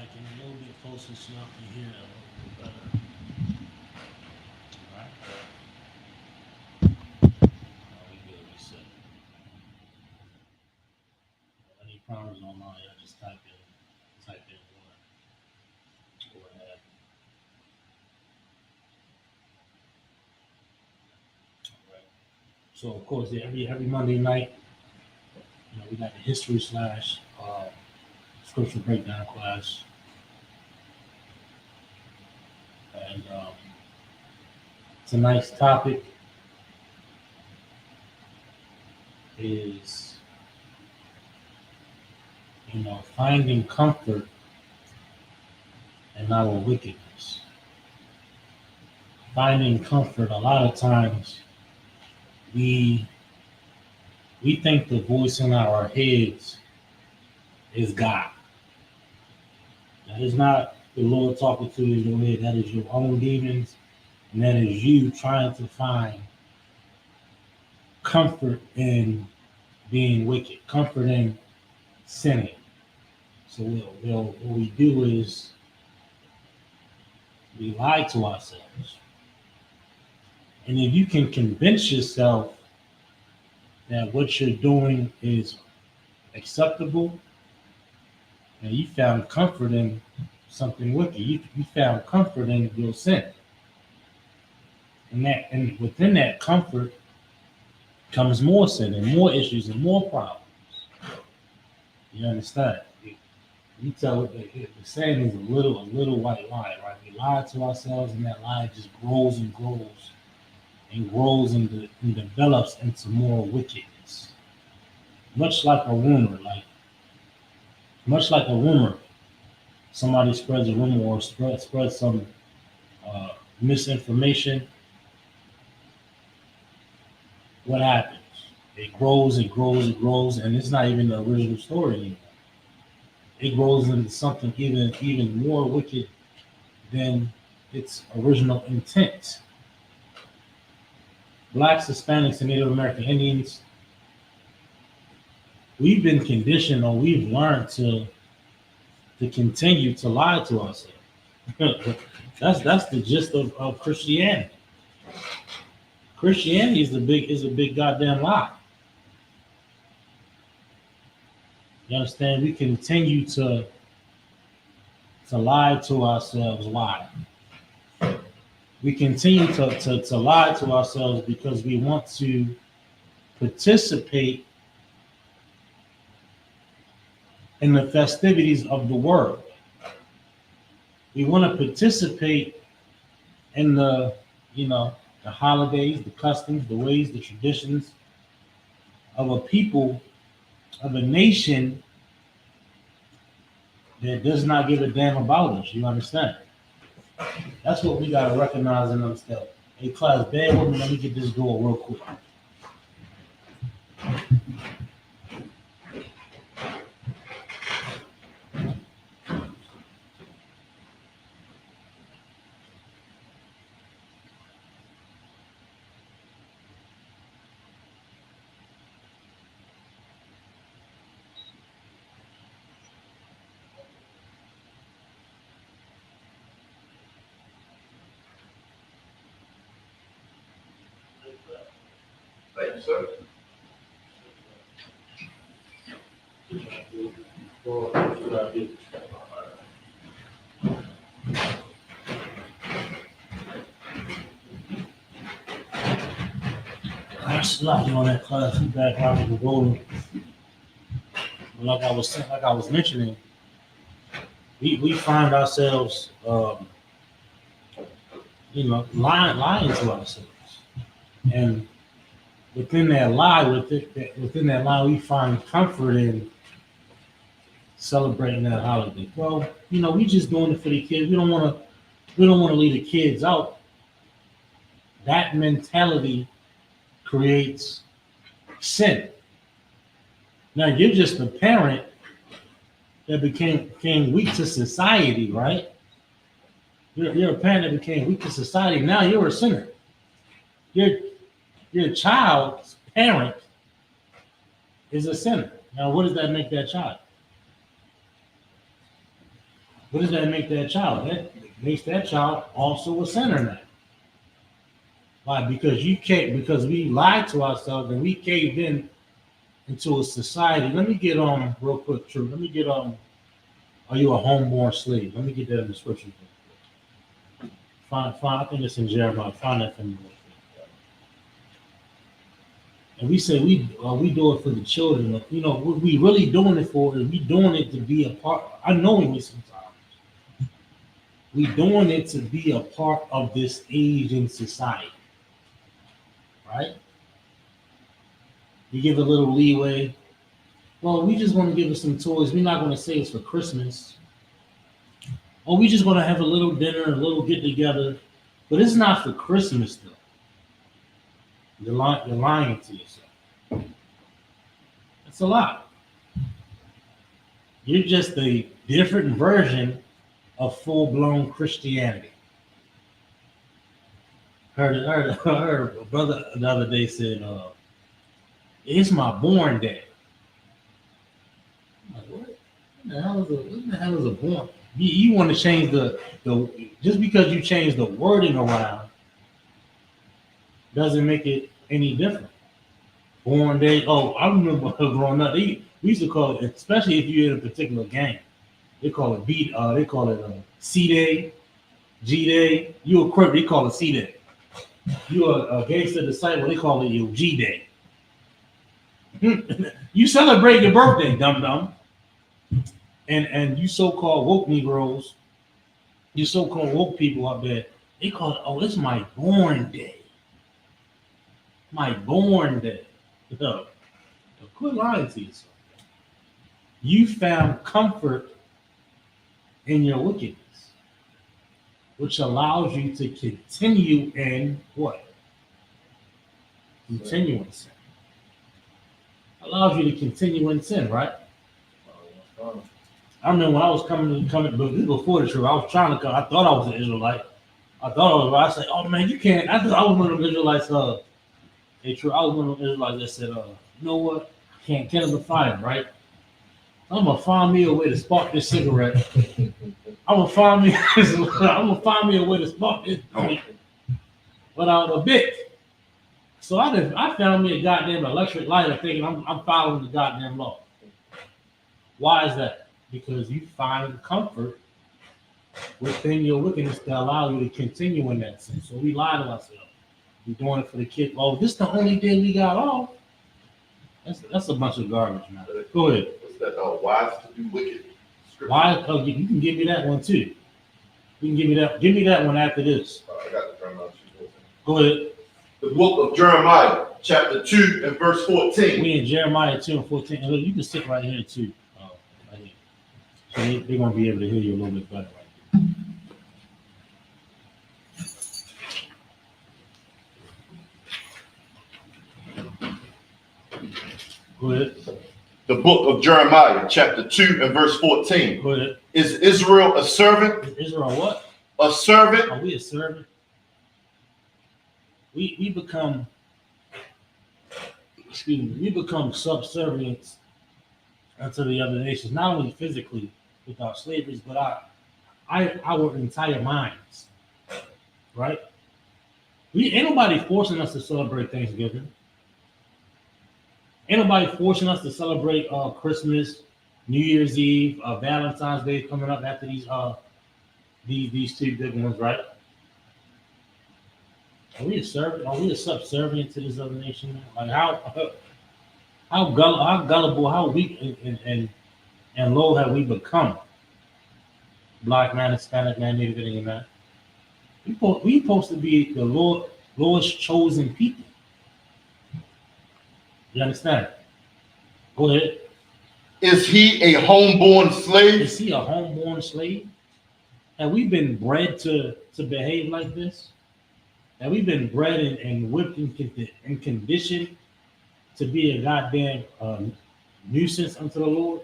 mic in a little bit closer so y'all can hear it a little bit better. All right. We good. We set. Any problems online, y'all just type in one or add. All right. So of course, yeah, every Monday night, we got the history slash scripture breakdown class, and tonight's topic is finding comfort in our wickedness. Finding comfort. A lot of times, we we think the voice in our heads is God. That is not the Lord talking to you in your head. That is your own demons, and that is you trying to find comfort in being wicked, comfort in sinning. So what we do is we lie to ourselves. And if you can convince yourself that what you're doing is acceptable, and you found comfort in something wicked, you found comfort in your sin. And within that comfort comes more sin and more issues and more problems. You understand? You tell it the saying is a little white lie, right? We lie to ourselves, and that lie just grows and grows and grows and develops into more wickedness. Much like a rumor, somebody spreads a rumor or spreads some misinformation. What happens? It grows, it grows, it grows, and it's not even the original story anymore. It grows into something even more wicked than its original intent. Blacks, Hispanics, and Native American Indians, we've been conditioned or we've learned to continue to lie to ourselves. That's the gist of Christianity. Christianity is a big goddamn lie. You understand? We continue to lie to ourselves. Why? We continue to lie to ourselves because we want to participate in the festivities of the world. We want to participate in the holidays, the customs, the ways, the traditions of a people, of a nation that does not give a damn about us. You understand? That's what we gotta recognize and understand. Hey, class, bear with me. Let me get this going real quick. Thank you, sir. Thanks a lot on that class. Feedback out the rolling. Like I was mentioning, we find ourselves lying to ourselves. And within that lie, we find comfort in celebrating that holiday. Well, we just doing it for the kids. We don't want to leave the kids out. That mentality creates sin. Now you're just a parent that became weak to society, right? You're a parent that became weak to society. Now you're a sinner. Your child's parent is a sinner. Now, what does that make that child? What does that make that child? That makes that child also a sinner now. Why? Because we lied to ourselves and we caved in into a society. Let me get on real quick, true. Let me get on. Are you a homeborn slave? Let me get that in the scripture. Find. I think it's in Jeremiah. Find that for me. And we say we do it for the children. You know, what we really doing it for is we doing it to be a part. Unknowingly sometimes. We doing it to be a part of this age in society. Right? You give a little leeway. Well, we just want to give us some toys. We're not going to say it's for Christmas. Or we just going to have a little dinner, a little get together. But it's not for Christmas, though. You're lying to yourself. That's a lot. You're just a different version of full-blown Christianity. Heard a brother the other day said, it's my born day. I'm like, what? What the hell is a born? You want to change the just because you change the wording around doesn't make it any different. Born day. Oh, I remember growing up. We used to call it, especially if you're in a particular gang, they call it they call it C day, G day. You a crip, they call it C day. You a gangster disciple, they call it your G day. You celebrate your birthday, dum dum. And you so-called woke Negroes, you so-called woke people out there, they call it, oh, it's my born day. My born day. No, quit lying to yourself. You found comfort in your wickedness, which allows you to continue in what? Continue in sin. Allows you to continue in sin, right? I remember when I was coming, but this before the truth, I was trying to come. I thought I was an Israelite. I said, oh man, you can't. I thought I was one of them Israelites. I was one of them Israelites that said, you know what? Can't kindle the fire, right? I'm gonna find me a way to spark this cigarette. I'm gonna find me a way to spark this joint without a bit. So I found me a goddamn electric lighter, thinking I'm following the goddamn law. Why is that? Because you find comfort within your wickedness to allow you to continue in that sin. So we lie to ourselves. We're doing it for the kid. Oh, this is the only day we got off. That's a bunch of garbage, man. Go ahead. What's that? Wise to do wicked. Why? Oh, you can give me that one too. You can give me that. Give me that one after this. I got the Jeremiah. Go ahead. The book of Jeremiah, chapter 2 and verse 14. We in Jeremiah 2 and 14. Look, you can sit right here too. Right here. So they're gonna be able to hear you a little bit better right here. Go ahead. The book of Jeremiah, chapter 2 and verse 14. Go ahead. Is Israel a servant? Is Israel what? A servant? Are we a servant? We become, we become subservient unto the other nations, not only physically with our slaveries, but our entire minds. Right? Ain't nobody forcing us to celebrate Thanksgiving. Ain't nobody forcing us to celebrate Christmas, New Year's Eve, Valentine's Day coming up after these two big ones, right? Are we a servant? Are we a subservient to this other nation? Like how gullible, how weak and low have we become? Black man, Hispanic man, Native Indian man. We supposed to be the Lord's chosen people. You understand? Go ahead. Is he a homeborn slave? Is he a homeborn slave? Have we been bred to behave like this? Have we been bred and whipped and conditioned to be a goddamn nuisance unto the Lord?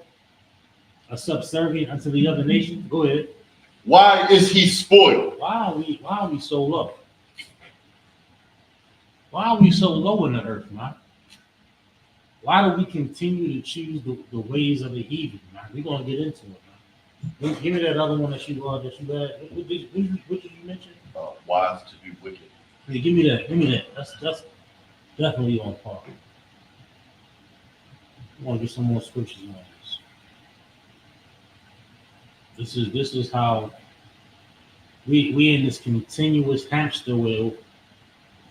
A subservient unto the other nation? Go ahead. Why is he spoiled? Why are we so low? Why are we so low in the earth, man? Why do we continue to choose the ways of the heathen, man? We're gonna get into it, man. Give me that other one that you had. What did you mention? Wise to do wicked. Yeah, give me that. Give me that. That's definitely on par. I want to get some more scriptures on this. This is how we in this continuous hamster wheel.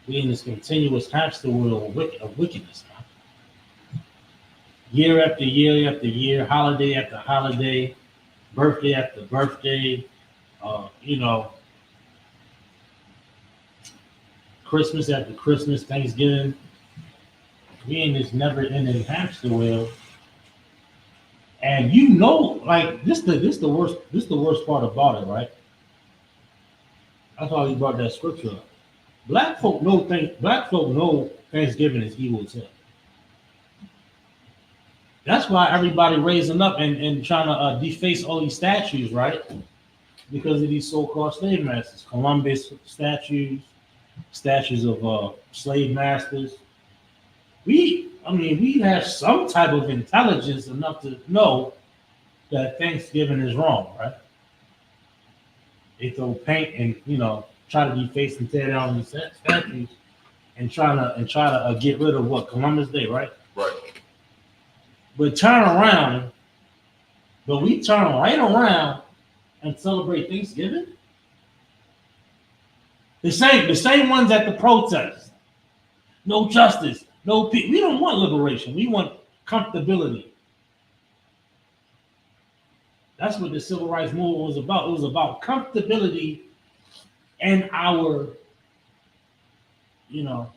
We in this continuous hamster wheel of wickedness, man. Year after year after year, holiday after holiday, birthday after birthday, you know, Christmas after Christmas, Thanksgiving. We in this never-ending hamster wheel, and you know, like this the worst part about it, right? That's why he brought that scripture up. Black folk know Thanksgiving is evil as hell. That's why everybody raising up and trying to deface all these statues, right? Because of these so-called slave masters, Columbus statues, statues of slave masters. We have some type of intelligence enough to know that Thanksgiving is wrong, right? They throw paint and try to deface and tear down these statues and try to get rid of what Columbus Day, right? Right. But turn around, but we turn right around and celebrate Thanksgiving. The same ones at the protest. No justice, no peace. We don't want liberation. We want comfortability. That's what the civil rights movement was about. It was about comfortability and our, in our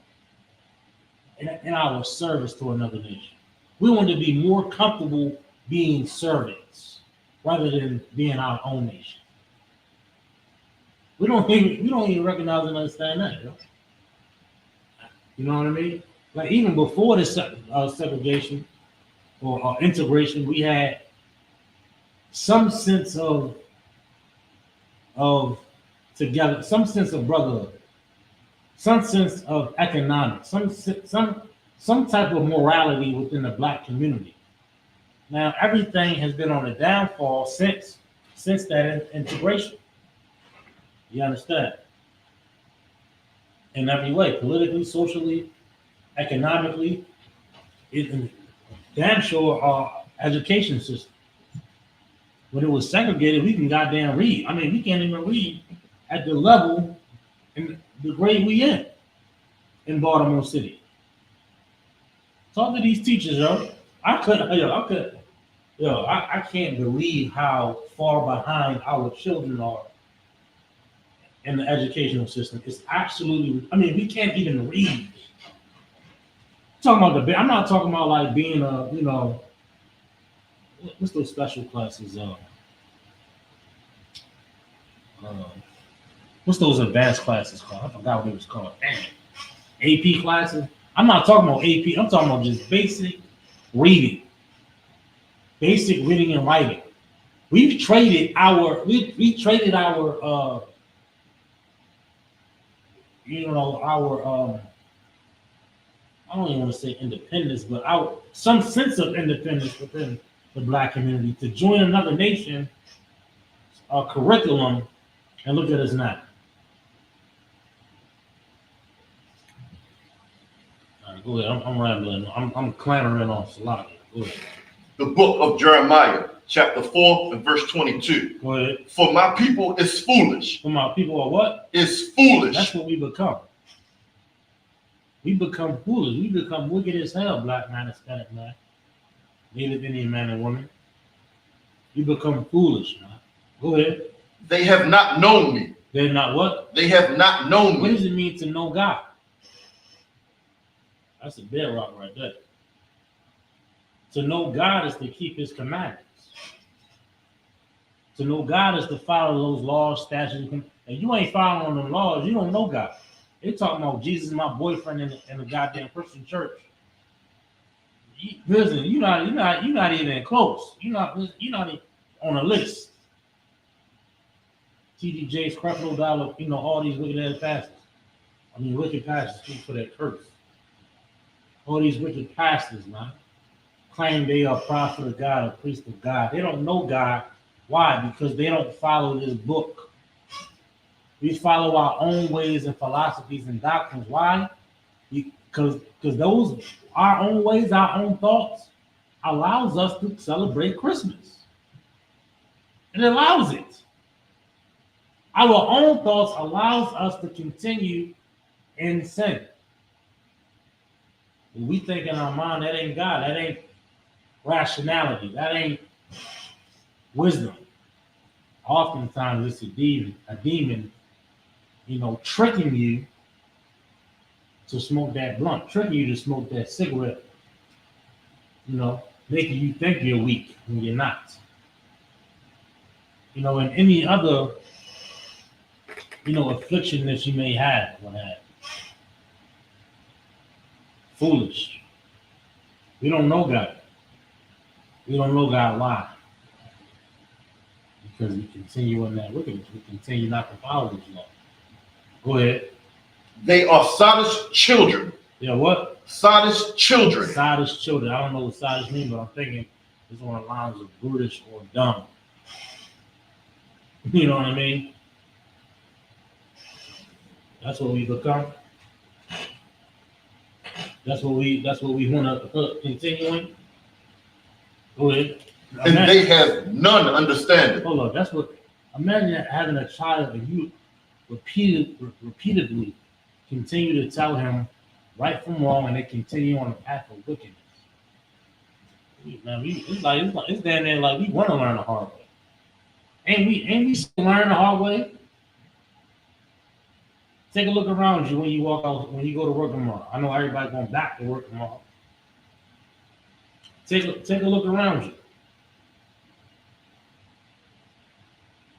service to another nation. We want to be more comfortable being servants rather than being our own nation. We don't even recognize and understand that. You know what I mean? Like even before the segregation or integration, we had some sense of together, some sense of brotherhood, some sense of economics, some type of morality within the black community. Now everything has been on a downfall since that integration. You understand? In every way, politically, socially, economically, damn sure our education system. When it was segregated, we can goddamn read. I mean, we can't even read at the level and the grade we in Baltimore City. Talk to these teachers, yo. I can't believe how far behind our children are in the educational system. It's absolutely, we can't even read. I'm not talking about like being what's those special classes? What's those advanced classes called? I forgot what it was called. Damn. AP classes. I'm not talking about AP. I'm talking about just basic reading and writing. We've traded our I don't even want to say independence, but some sense of independence within the black community to join another nation curriculum, and look at us now. All right, go ahead. I'm rambling. I'm clamoring on Salaki. Go ahead. The book of Jeremiah, chapter 4 and verse 22. Go ahead. For my people is foolish. For my people are what? Is foolish. That's what we become. We become foolish. We become wicked as hell, black man, Hispanic man, Native Indian man and woman. You become foolish, man. Go ahead. They have not known me. They're not what? They have not known me. What does it mean to know God? That's a bedrock right there. To know God is to keep his commandments. To know God is to follow those laws, statutes. And you ain't following them laws, you don't know God. They talking about Jesus, my boyfriend, in the goddamn Christian church. Listen, you're not even close. You're not even on a list. T.D. Jakes, Creflo Dollar, all these wicked ass pastors. Wicked pastors, people for that curse. All these wicked pastors, man, claim they are prophet of God or priest of God. They don't know God Why? Because they don't follow this book. We follow our own ways and philosophies and doctrines. Why? Because those our own ways, our own thoughts allows us to celebrate Christmas. It allows it. Our own thoughts allows us to continue in sin. When we think in our mind, that ain't God, that ain't rationality, that ain't wisdom. Oftentimes it's a demon, tricking you to smoke that blunt, tricking you to smoke that cigarette, making you think you're weak when you're not. And any other, affliction that you may have, foolish. We don't know God. We don't know God. Why? Because we continue in that wickedness. We continue not to follow His law. Go ahead. They are sottish children. Yeah, what? Sottish children. Sottish children. I don't know what sottish means, but I'm thinking it's on the lines of brutish or dumb. You know what I mean? That's what we become. That's what we want to continue in. Go ahead. And they have none understanding. Hold on. That's what. Imagine having a child and you repeatedly continue to tell him right from wrong, and they continue on the path of wickedness. It's down there like we want to learn the hard way. Ain't we still learning the hard way? Take a look around you when you walk out, when you go to work tomorrow. I know everybody going back to work tomorrow. Take a look around you.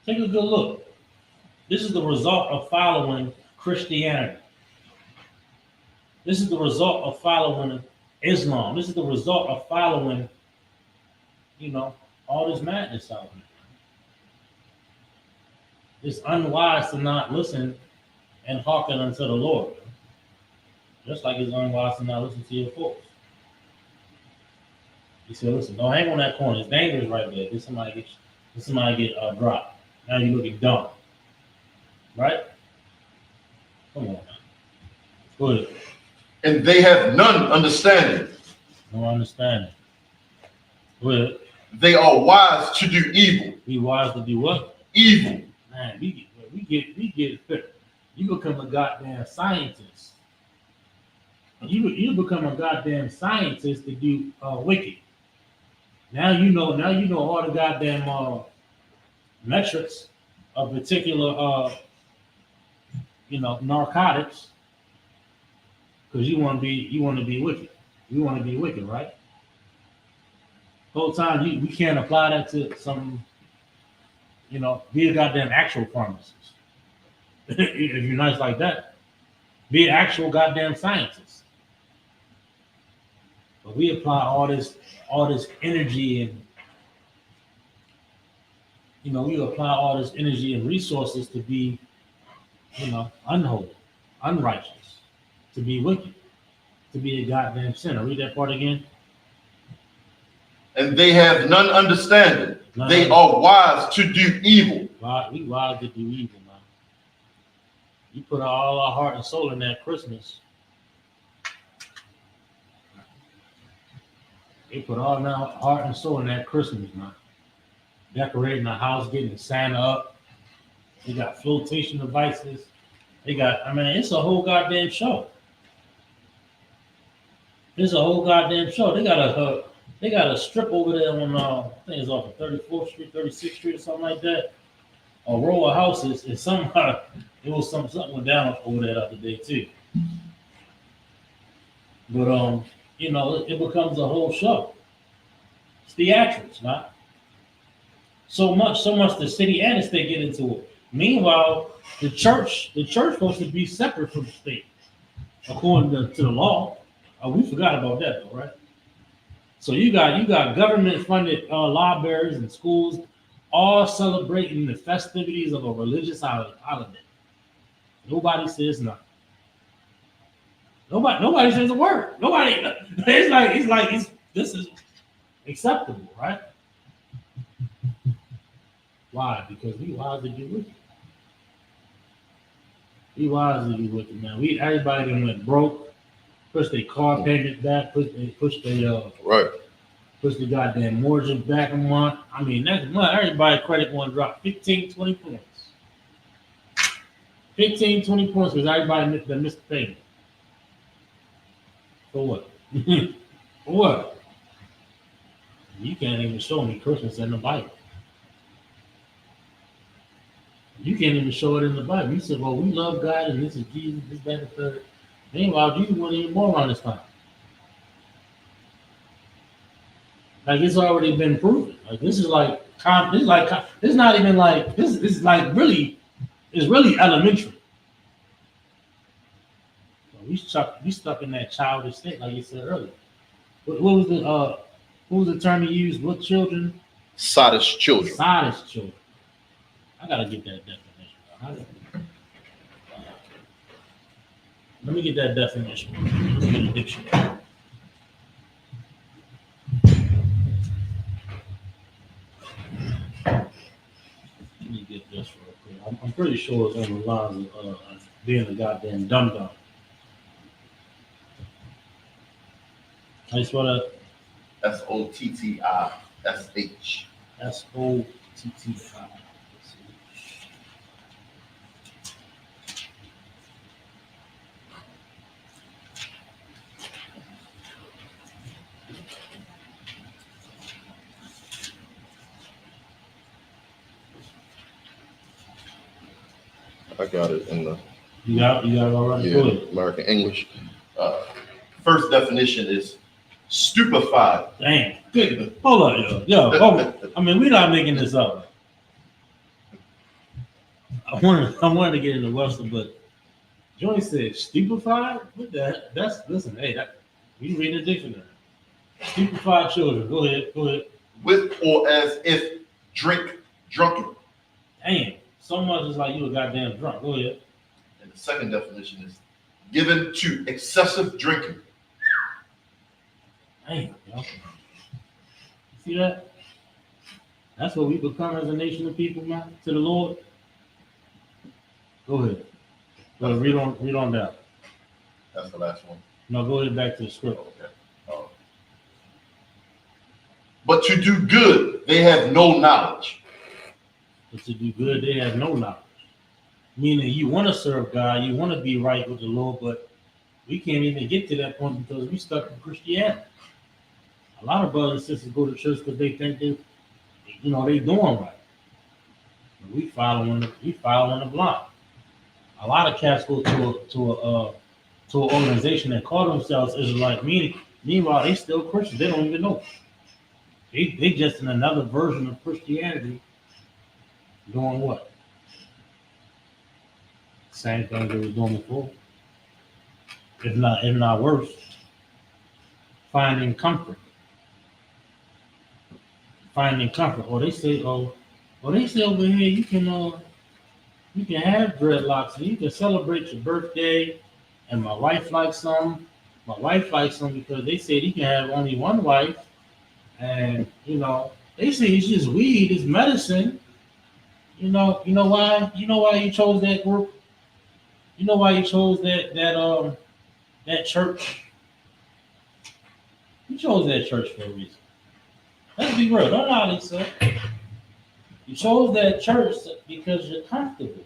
Take a good look. This is the result of following Christianity. This is the result of following Islam. This is the result of following, all this madness out here. It's unwise to not listen and hearken unto the Lord. Just like it's unwise to not listen to your folks. You say, listen, don't hang on that corner. It's dangerous right there. Did somebody get dropped? Now you're looking dumb. Right? Come on now. Go ahead. And they have none understanding. No understanding. Go ahead. They are wise to do evil. Be wise to do what? Evil. Man, we get you become a goddamn scientist. You become a goddamn scientist to do wicked. Now you know all the goddamn metrics of particular narcotics, because you want to be wicked. You want to be wicked, right? The whole time we can't apply that to some, be a goddamn actual pharmacist. If you're nice like that, be an actual goddamn scientist. But we apply all this energy and we apply all this energy and resources to be, unholy, unrighteous, to be wicked, to be a goddamn sinner. Read that part again. And they have none understanding. They are wise to do evil. We wise to do evil, man. You put all our heart and soul in that Christmas. They put all our heart and soul in that Christmas, man. Decorating the house, getting Santa up. They got flotation devices. It's a whole goddamn show. It's a whole goddamn show. They got a strip over there on, I think it's off of 34th Street, 36th Street, or something like that. A row of houses, and somehow it was something went down over there the other day too. But it becomes a whole show. It's theatrics, man. So much the city and the state get into it. Meanwhile, the church supposed to be separate from the state, according to the law. We forgot about that though, right? So you got government-funded libraries and schools all celebrating the festivities of a religious holiday. Nobody says nothing. Nobody says a word. Nobody. This is acceptable, right? Why? Because we wise to do wicked. We wise to do wicked, man. Everybody done went broke, pushed their car payment back, Right. push the goddamn mortgage back a month. I mean, next month, everybody credit going to drop 15, 20 points. 15, 20 points because everybody that missed the payment. For what? For what? You can't even show me Christmas in the Bible. You can't even show it in the Bible. You said, well, we love God and this is Jesus, this, that, and the third. Meanwhile, Jesus wasn't even born around this time. Like it's already been proven. Like this is like this is not even like this is like really it's really elementary. So we stuck in that childish state, like you said earlier. What was the term you used? What children? Sodish children. Sodish children. I gotta get that definition. Let me get that definition. Let me get a dictionary. Let me get this real quick. I'm pretty sure it's on the lines of being a goddamn dum-dum. I spell that Sotttish. Sotti. I got it in the You got it all right? Go ahead. American English. First definition is stupefied. Damn. Good. Hold on, yo. I mean, we're not making this up. I wanted to get into Webster, but Joey said stupefied? What the heck? Listen, hey, we read the dictionary. Stupefied children. Go ahead. With or as if drunken. Damn. So much is like you a goddamn drunk. Go ahead. And the second definition is given to excessive drinking. Damn, yo. See that? That's what we become as a nation of people, man, to the Lord. Go ahead. Read on down. That's the last one. No, go ahead back to the script. Okay. But to do good, they have no knowledge. But to do good, they have no knowledge. Meaning you want to serve God, you want to be right with the Lord, but we can't even get to that point because we stuck in Christianity. A lot of brothers and sisters go to church because they think they doing right. But we following the block. A lot of cats go to an organization that call themselves Israelite. Meanwhile, they still Christians. They don't even know. They just in another version of Christianity, doing what? Same thing they were doing before, if not worse. Finding comfort. Or they say over here you can have dreadlocks and you can celebrate your birthday. And my wife likes them. My wife likes them because they said he can have only one wife. And they say it's just weed, it's medicine. You know why? You know why you chose that group? You know why you chose that church? You chose that church for a reason. Let's be real. Don't lie to yourself. You chose that church because you're comfortable.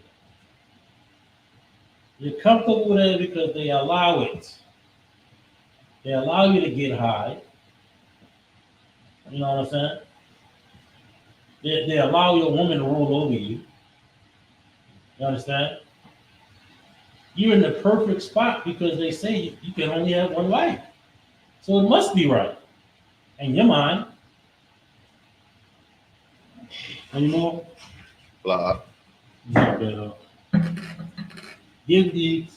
You're comfortable with it because they allow it. They allow you to get high. You know what I'm saying? They allow your woman to roll over you. You understand? You're in the perfect spot because they say you can only have one wife. So it must be right. In your mind. Anymore? Blah. Give these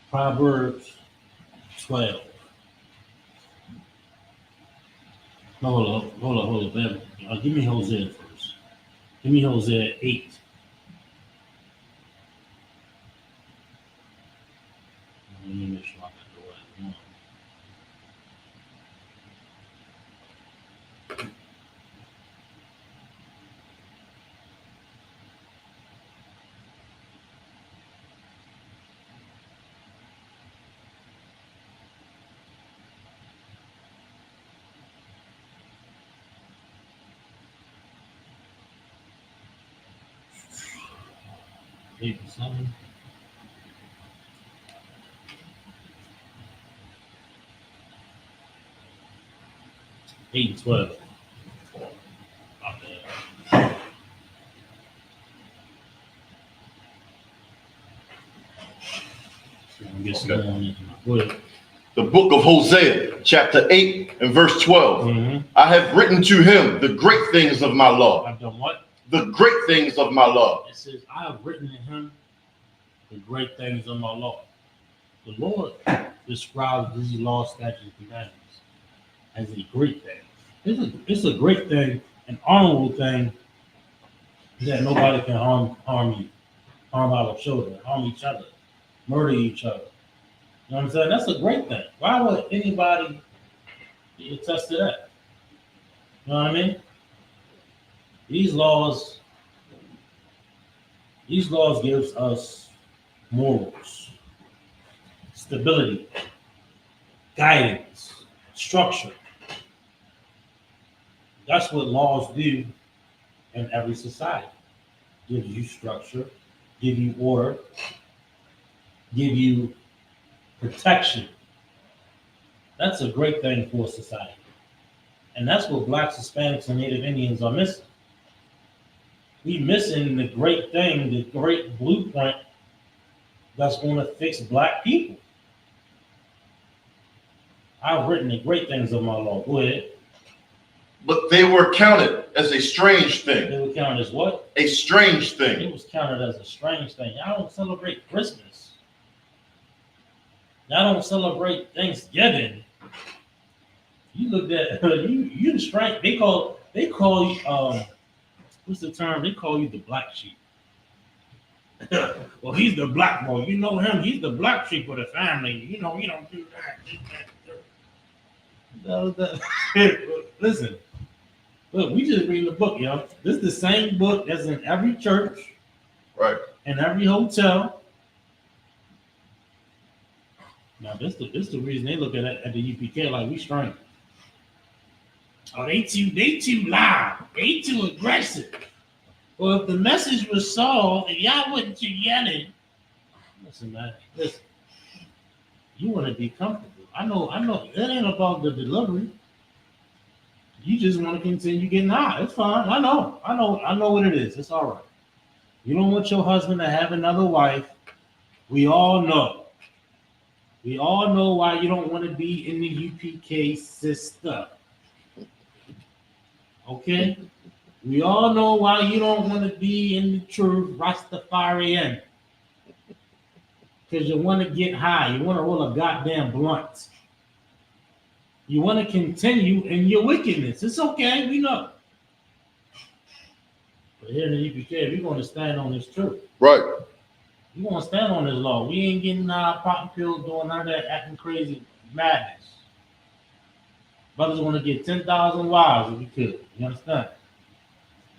Proverbs 12. No, hold up. Give me Hosea first. Give me Hosea 8. Let me make sure I got the right one. 8 and 7. Eight and 12. My bad. So I'm gonna get some Okay. more on it. Go ahead. The book of Hosea, chapter 8 and verse 12. Mm-hmm. I have written to him the great things of my law. I've done what? The great things of my law. It says, I have written in him the great things of my law. The Lord describes these law, statutes, and commandments as a great thing. It's a great thing, an honorable thing that nobody can harm you, harm our children, harm each other, murder each other. You know what I'm saying? That's a great thing. Why would anybody attest to that? You know what I mean? These laws gives us morals, stability, guidance, structure. That's what laws do in every society. Gives you structure, give you order, give you protection. That's a great thing for society. And that's what Blacks, Hispanics, and Native Indians are missing. We missing the great thing, the great blueprint that's going to fix Black people. I've written the great things of my law. Go ahead. But they were counted as a strange thing. They were counted as what? A strange thing. It was counted as a strange thing. Y'all don't celebrate Christmas. Y'all don't celebrate Thanksgiving. You looked at you the strange. They call you what's the term? They call you the black sheep. Well, he's the black boy. You know him. He's the black sheep of the family. You know, you don't do that. Listen, look, we just reading the book, yo. This is the same book that's in every church, Right. and every hotel. Now, this the reason they look at the UPK like we strange. Oh, they too loud. They too aggressive. Well, if the message was solved, if y'all wasn't too yelling, listen, man, listen. You want to be comfortable. I know. It ain't about the delivery. You just want to continue getting high. It's fine. I know what it is. It's all right. You don't want your husband to have another wife. We all know. We all know why you don't want to be in the UPK system. Okay? We all know why you don't want to be in the truth Rastafarian. Because you want to get high. You want to roll a goddamn blunt. You want to continue in your wickedness. It's okay. We know. But here in the UPK, we're going to stand on this truth. Right. We're going to stand on this law. We ain't getting popping pills, doing none of that acting crazy madness. Brothers want to get 10,000 wives if we could. You understand?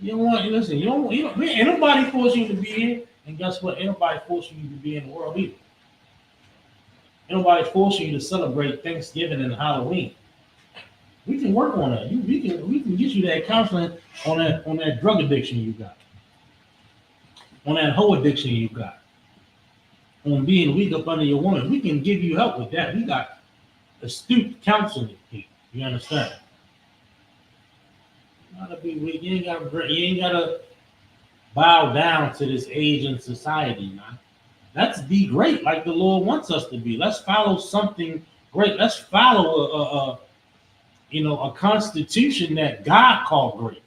You don't want, listen, ain't nobody force you to be here. And guess what? Ain't nobody forcing you to be in the world either. Ain't nobody forcing you to celebrate Thanksgiving and Halloween. We can work on that. We can get you that counseling on that drug addiction you got. On that hoe addiction you got. On being weak up under your woman. We can give you help with that. We got astute counseling people. You understand? You gotta be weak. You ain't gotta bow down to this age in society, man. Let's be great like the Lord wants us to be. Let's follow something great. Let's follow a constitution that God called great.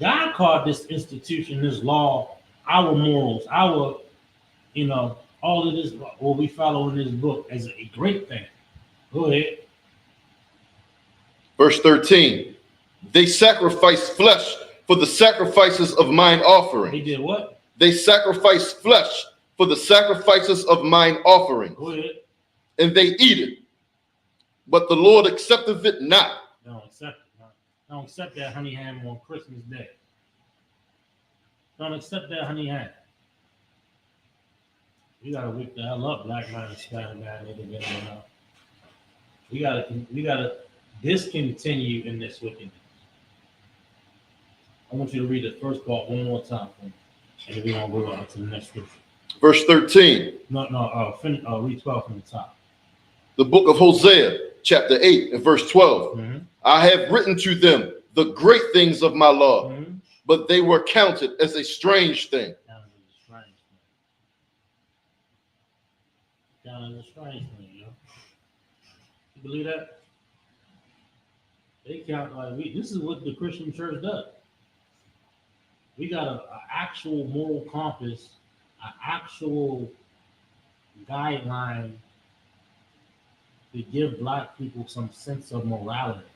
God called this institution, this law, our morals, our, all of this, what we follow in this book as a great thing. Go ahead. Verse 13. They sacrifice flesh for the sacrifices of mine offering. They did what? They sacrifice flesh for the sacrifices of mine offering. Go ahead. And they eat it. But the Lord accepteth it not. Don't accept it. Don't accept that honey ham on Christmas Day. Don't accept that honey ham. We gotta wake the hell up, Black man, Hispanic man, We gotta discontinue in this wickedness. I want you to read the first part one more time for me. And we're gonna go on to the next scripture. Verse 13. Read 12 from the top. The book of Hosea, chapter 8, and verse 12. Mm-hmm. I have written to them the great things of my law, Mm-hmm. but they were counted as a strange thing. Down as a strange thing, yo. You believe that? They count like this is what the Christian church does. We got an actual moral compass, an actual guideline to give black people some sense of morality.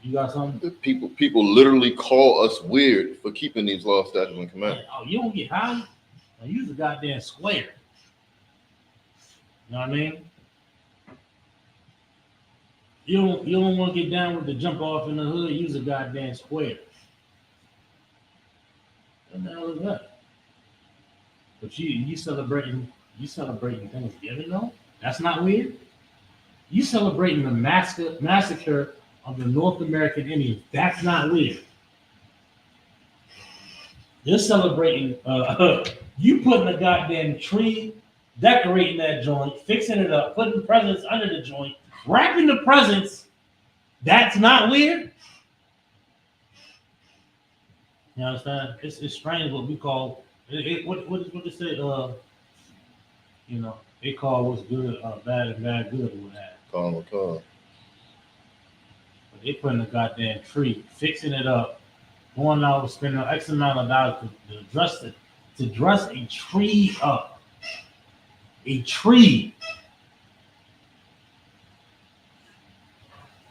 You got something? People literally call us weird for keeping these laws, statutes, and commandments. Oh, you don't get high? Now, use a goddamn square. You know what I mean? You don't want to get down with the jump off in the hood. Use a goddamn square. What the hell is that? But you celebrating Thanksgiving though? That's not weird. You celebrating the massacre of the North American Indians. That's not weird. You're celebrating. You putting a goddamn tree, decorating that joint, fixing it up, putting presents under the joint, wrapping the presents. That's not weird. You understand? It's strange what we call it. What they say? You know, they call what's good bad and bad good or what have you. Call. But they putting a goddamn tree, fixing it up, going out spending X amount of dollars to dress a tree up. A tree.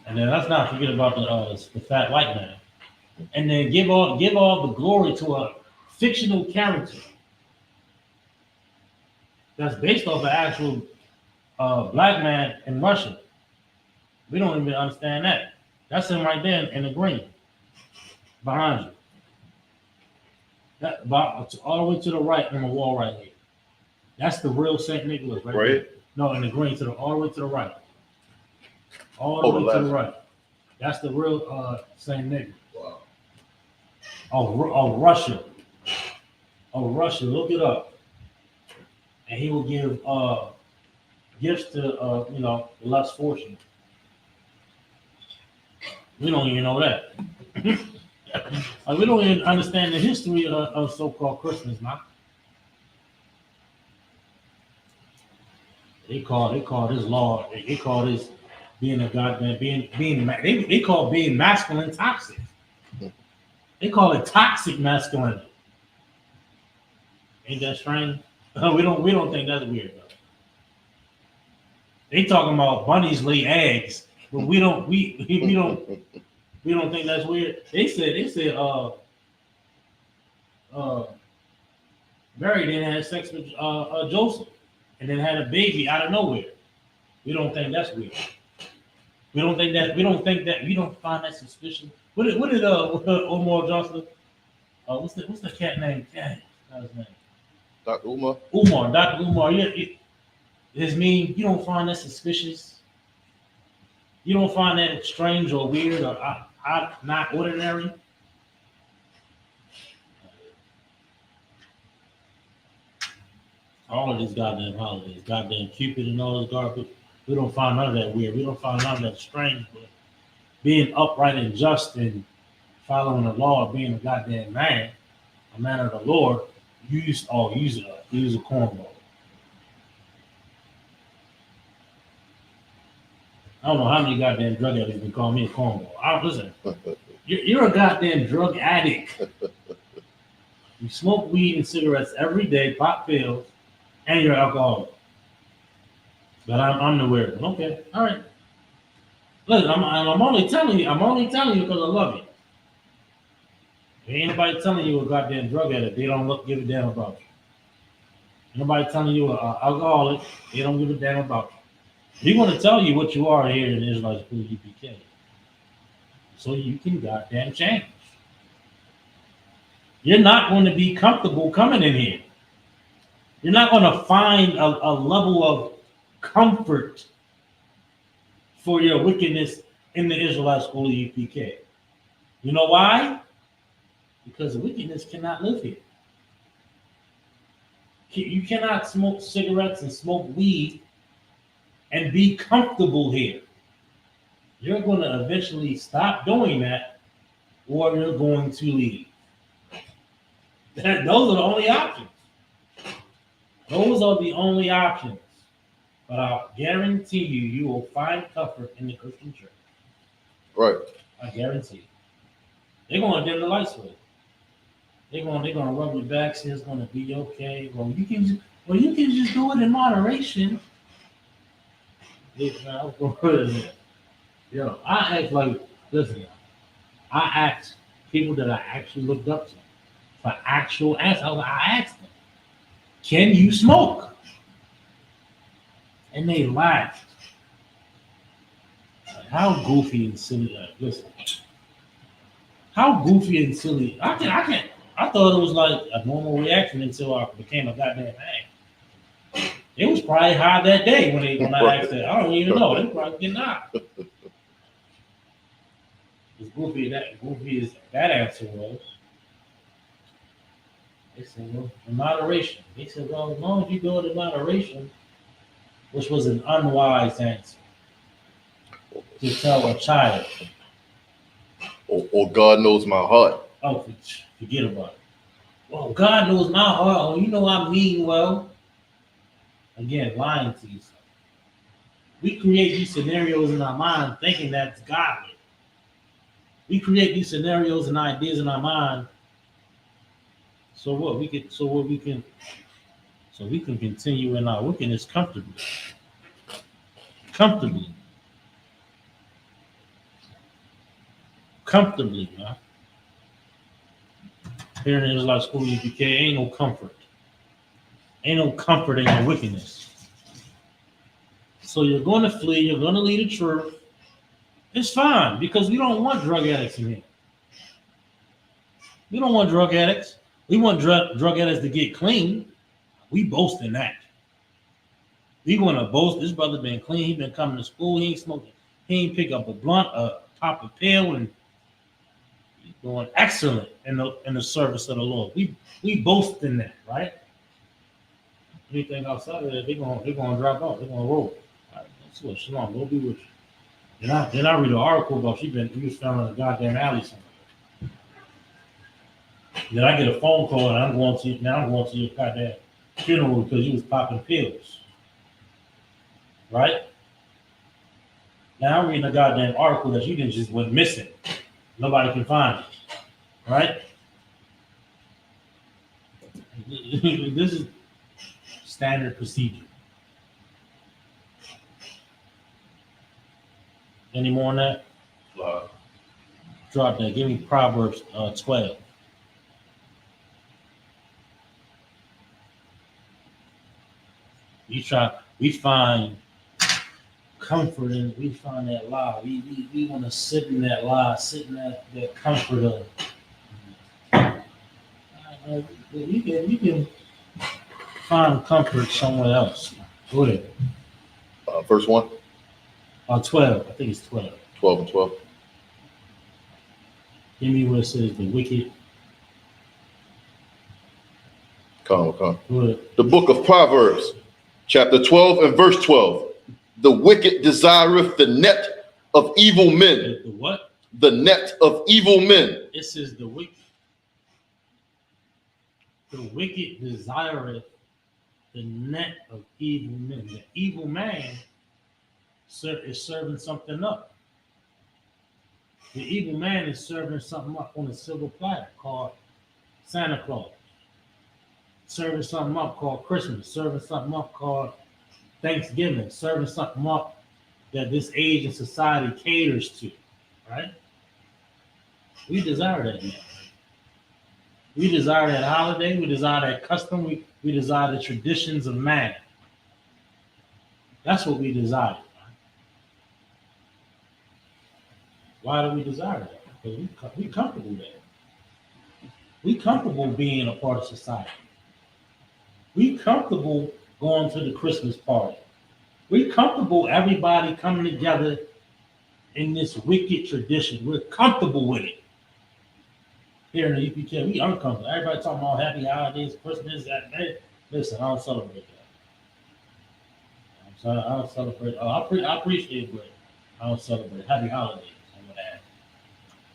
And then let's not forget about the fat white man. And then give all the glory to a fictional character that's based off an actual black man in Russia. We don't even understand that. That's him right there in the green behind you. That all the way to the right on the wall right here. That's the real Saint Nicholas right there. No, in the green all the way to the right. All the way to the right. That's the real Saint Nicholas. Wow. Oh, Russia. Oh, Russia. Look it up. And he will give gifts to the less fortunate. We don't even know that. We don't even understand the history of so-called Christmas, man. They call this law. They call this being a goddamn they call being masculine toxic. They call it toxic masculinity. Ain't that strange? We don't think that's weird though. They talking about bunnies lay eggs, but we don't think that's weird. They said Mary didn't have sex with Joseph and then had a baby out of nowhere. We don't think that's weird. We don't find that suspicious. What did Omar Johnson? What's the cat name? Dang, what's his name? Dr. Umar. Dr. Umar. Yeah, his mean. You don't find that suspicious. You don't find that strange or weird or not ordinary. All of these goddamn holidays, goddamn Cupid and all this garbage. We don't find none of that weird. We don't find none of that strange. But being upright and just and following the law, being a goddamn man, a man of the Lord, use a cornball. I don't know how many goddamn drug addicts can call me a cornball. Listen, you're a goddamn drug addict. You smoke weed and cigarettes every day, pop pills, and you're alcoholic. But I'm the weird one. Okay, all right. Listen, I'm only telling you because I love you. If ain't nobody telling you a goddamn drug addict, they don't give a damn about you. Nobody telling you an alcoholic, they don't give a damn about you. We want to tell you what you are here in Israelite School UPK, so you can goddamn change. You're not going to be comfortable coming in here. You're not going to find a level of comfort for your wickedness in the Israelite School of UPK. You know why? because wickedness cannot live here. You cannot smoke cigarettes and smoke weed and be comfortable here. You're going to eventually stop doing that, or you're going to leave. Those are the only options. Those are the only options. But I'll guarantee you, you will find comfort in the Christian church. Right. I guarantee you. They're going to dim the lights for you. They're going to rub your back, say it's going to be okay. You can just do it in moderation. I act like, listen, I asked people that I actually looked up to for actual answers. I asked them, can you smoke? And they laughed. Like, how goofy and silly. Listen, how goofy and silly. I thought it was like a normal reaction until I became a goddamn man. It was probably high that day when I asked that. I don't even know. They probably getting high. As goofy as that answer was. They said, well, in moderation. They said, well, as long as you do it in moderation, which was an unwise answer to tell a child. Or God knows my heart. Oh, forget about it. Well, God knows my heart. Oh, you know I mean well. Again, lying to yourself. We create these scenarios in our mind thinking that's godly. We create these scenarios and ideas in our mind so we can continue in our wickedness comfortably. Comfortably, man. Here in the Israelite school UPK, ain't no comfort. Ain't no comfort in your wickedness. So you're going to flee, you're going to lead the truth. It's fine, because we don't want drug addicts in here. We don't want drug addicts. We want drug addicts to get clean. We boast in that. We want to boast. This brother been clean. He been coming to school. He ain't smoking. He ain't pick up a blunt, pop a pill, and he's doing excellent in the service of the Lord. We boast in that, right? Anything outside of that, they're gonna drop off. They're gonna roll. All right, that's what Shalom. We'll be with you. Then I read an article about he was found in a goddamn alley somewhere. Then I get a phone call and I'm going to your goddamn funeral because you was popping pills. Right? Now I'm reading a goddamn article that you just went missing. Nobody can find it. Right? This is standard procedure. Any more on that? Drop that. Give me Proverbs 12. We find comfort in, we find that lie. We want to sit in that lie, sit in that comfort of. You can find comfort somewhere else. Go ahead. Verse 1? 12. I think it's 12. 12 and 12. Give me where it says the wicked. Come. Go ahead. The book of Proverbs, chapter 12 and verse 12. The wicked desireth the net of evil men. The what? The net of evil men. It says the wicked. The wicked desireth the net of evil men. The evil man is serving something up. The evil man is serving something up on a silver platter called Santa Claus. Serving something up called Christmas. Serving something up called Thanksgiving. Serving something up that this age and society caters to. Right? We desire that now. We desire that holiday. We desire that custom. We desire the traditions of man. That's what we desire. Why do we desire that? Because we comfortable there. We comfortable being a part of society. We comfortable going to the Christmas party. We comfortable everybody coming together in this wicked tradition. We're comfortable with it. here in the UPK, we uncomfortable. Everybody talking about happy holidays, Christmas, that, man. Listen, I don't celebrate that. I'm sorry, I don't celebrate. I appreciate it, but I don't celebrate happy holidays. I'm gonna add.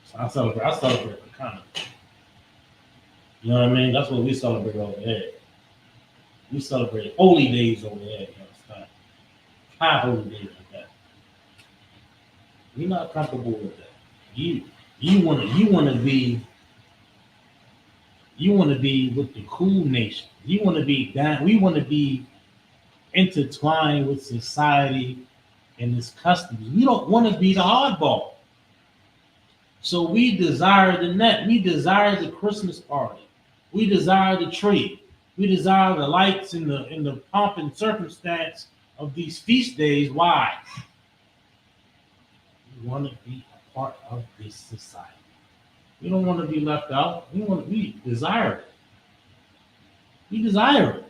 So I celebrate the kind of. You know what I mean? That's what we celebrate over there. We celebrate holy days over there. You understand? High holy days like that. We're not comfortable with that. You want to be with the cool nation. You want to be down. We want to be intertwined with society and its customs. We don't want to be the hardball. So we desire the net. We desire the Christmas party. We desire the tree. We desire the lights and the pomp and circumstance of these feast days. Why? We want to be a part of this society. We don't want to be left out. We desire it. We desire it.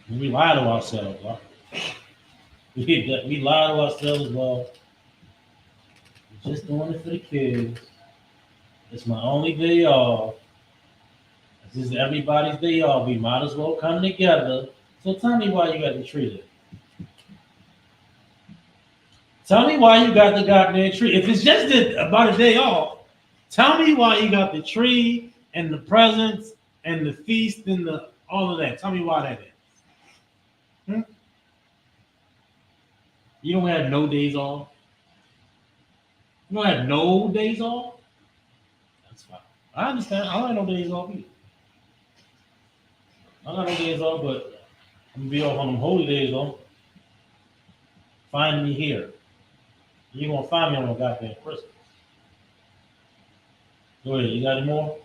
And we lie to ourselves. Huh? We lie to ourselves. Well, we're just doing it for the kids. It's my only day off. This is everybody's day off. We might as well come together. So tell me why you got the tree there. Tell me why you got the goddamn tree. If it's just about a day off, tell me why you got the tree and the presents and the feast and the all of that. Tell me why that is. You don't have no days off. You don't have no days off. That's fine. I understand. I don't have no days off either. I got no days off, but I'm gonna be off on them holy days though. Find me here. You're gonna find me on a goddamn Christmas. Go ahead, you got any more?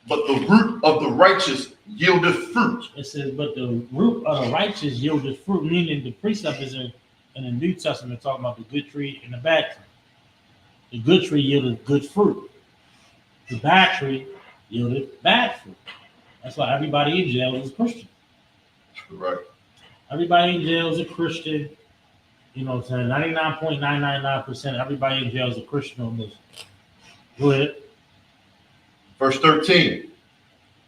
But the root of the righteous yieldeth fruit. It says, but the root of the righteous yieldeth fruit, meaning the precept is in the New Testament talking about the good tree and the bad tree. The good tree yielded good fruit. The bad tree yielded bad fruit. That's why everybody in jail is a Christian. Right. Everybody in jail is a Christian. You know what I'm saying? 99.999% everybody in jail is a Christian or Muslim. Go ahead. Verse 13.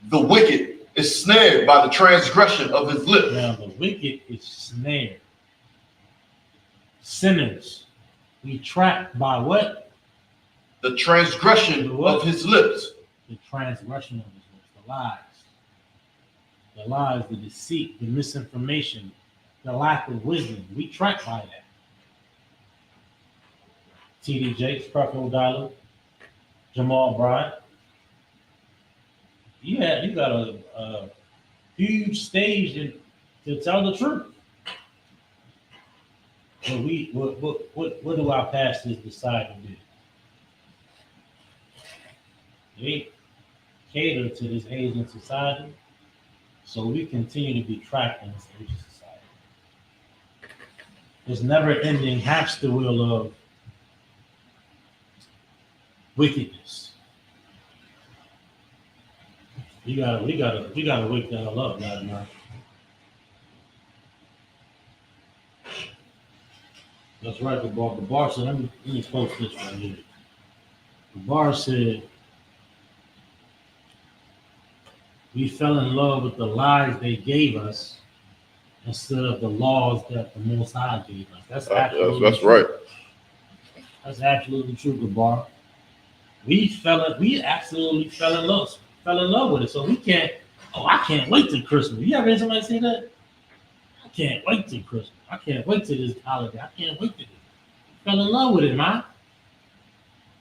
The wicked is snared by the transgression of his lips. Now the wicked is snared. Sinners, we trapped by what? The transgression of his lips. The transgression of his lips, the lies. The lies, the deceit, the misinformation, the lack of wisdom. We trapped by that. T.D. Jakes, Creflo Dollar, Jamal Bryant. Yeah, you got a huge stage to tell the truth. But what do our pastors decide to do? They cater to this Asian society, so we continue to be trapped in this Asian society. This never-ending hamster wheel of wickedness. We gotta wake that all up, man. That's right, the bar. The bar said, let me post this right here. The bar said, we fell in love with the lies they gave us instead of the laws that the Most High gave us. That's That's right. That's absolutely true, Gabar. We absolutely fell in love with it. So we can't. Oh, I can't wait till Christmas. You ever heard somebody say that? I can't wait till Christmas. I can't wait till this holiday. I can't wait till this. Fell in love with it, man.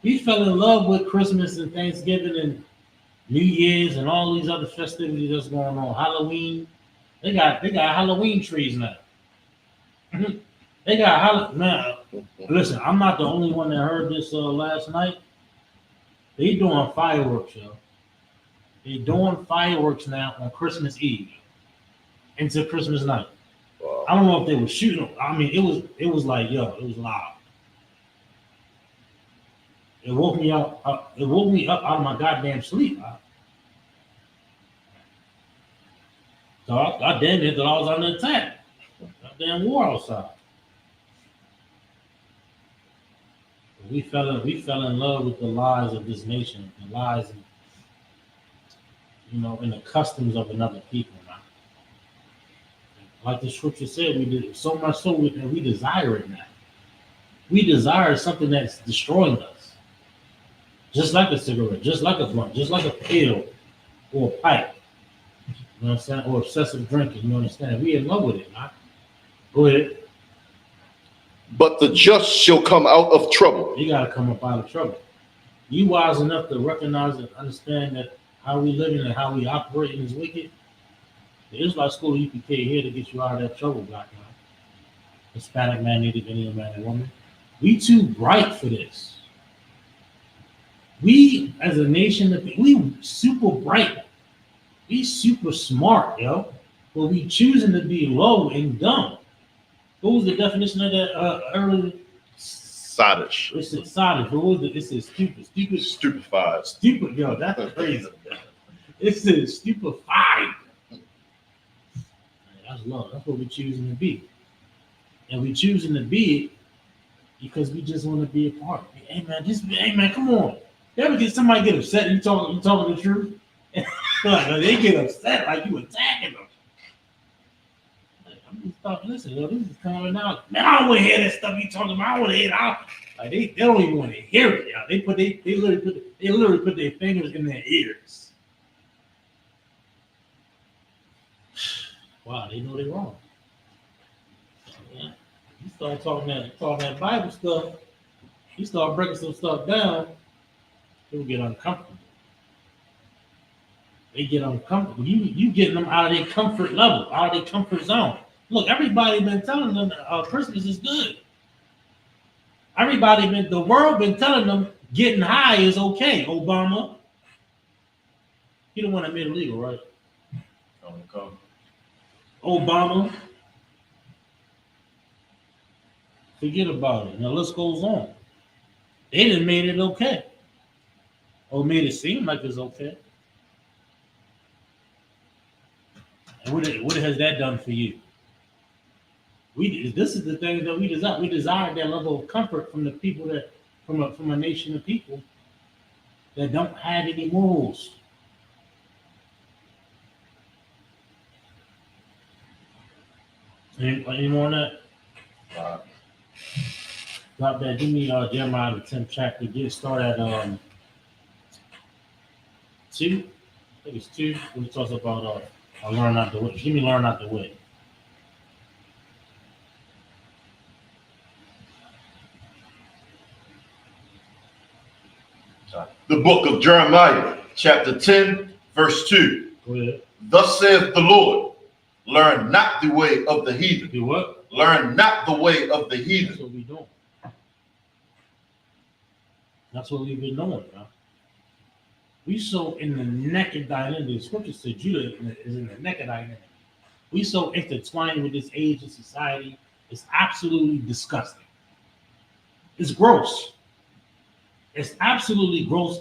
We fell in love with Christmas and Thanksgiving and New Year's and all these other festivities that's going on. Halloween. They got Halloween trees now. They got man. Listen, I'm not the only one that heard this last night. They doing fireworks, yo. They doing fireworks now on Christmas Eve into Christmas night. Wow. I don't know if they were shooting. I mean, it was like, yo, it was loud. It woke me up. It woke me up out of my goddamn sleep. So I damn near thought I was under attack. Goddamn war outside. We fell in love with the lies of this nation, the lies, and and the customs of another people. Now, like the scripture said, we did so much so that we desire it now. We desire something that's destroying us, just like a cigarette, just like a blunt, just like a pill or a pipe. You know what I'm saying? Or excessive drinking. You understand? We in love with it, man. Go ahead. But the just shall come out of trouble. You gotta come up out of trouble. You wise enough to recognize and understand that how we living and how we operating is wicked. The Israelite school of UPK here to get you out of that trouble, black man. Hispanic man, Native Indian man and woman. We too bright for this. We as a nation, we super bright. We super smart, yo. But we choosing to be low and dumb. What was the definition of that earlier? Sadish. It's excited. What was it? It says stupid. Stupefied. Stupid, yo. That's crazy. It says stupefied. That's love. That's what we're choosing to be. And we choosing to be it because we just want to be a part. Hey man, come on. You ever get somebody get upset? You talking the truth? Like, they get upset like you attacking them. Like, I'm just talking. Listen, yo, this is coming out. Man, I don't want to hear that stuff you talking about. I want to hear it out. Like they don't even want to hear it. Yo. They literally put their fingers in their ears. Wow, they know they're wrong. Yeah. You start talking that Bible stuff. You start breaking some stuff down. People get uncomfortable. They get uncomfortable. You getting them out of their comfort level, out of their comfort zone. Look, everybody been telling them Christmas is good. The world been telling them getting high is okay. Obama, he the one that made it legal, right? Obama, forget about it. Now the list goes on. They didn't made it okay, or made it seem like it's okay. And what has that done for you? This is the thing that we desire. We desire that level of comfort from the people from a nation of people that don't have any morals. Any more on that? Drop that. Give me Jeremiah the 10th chapter. Get started at 2. I think it's 2. When it talks about learn out the way. Give me learn out the way. The book of Jeremiah, chapter 10, verse 2. Go ahead. Thus saith the Lord, learn not the way of the heathen. Do what? Learn not the way of the heathen. That's what we doing. That's what we've been doing, man. We so in the naked identity. The scripture said Judah is in the naked identity. We so intertwined with this age of society. It's absolutely disgusting. It's gross. It's absolutely gross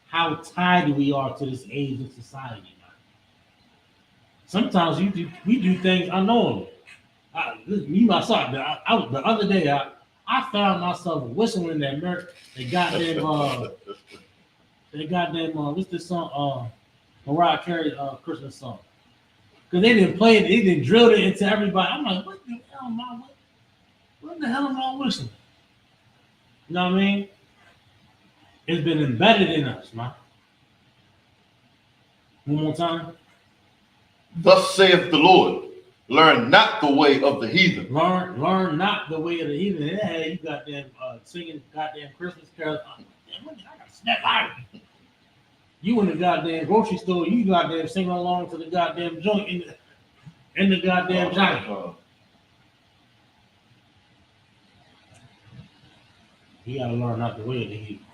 how tied we are to this age of society, man. Sometimes we do things unknowingly. The other day, I found myself whistling the goddamn what's this song? Mariah Carey Christmas song. Because they didn't play it, they didn't drill it into everybody. I'm like, what the hell am I whistling? You know what I mean? It's been embedded in us, man. One more time. Thus saith the Lord, learn not the way of the heathen. Learn not the way of the heathen. Yeah, you goddamn singing goddamn Christmas carols. I gotta snap out of it. You in the goddamn grocery store, you goddamn singing along to the goddamn joint in the goddamn giant. You gotta learn not the way of the heathen.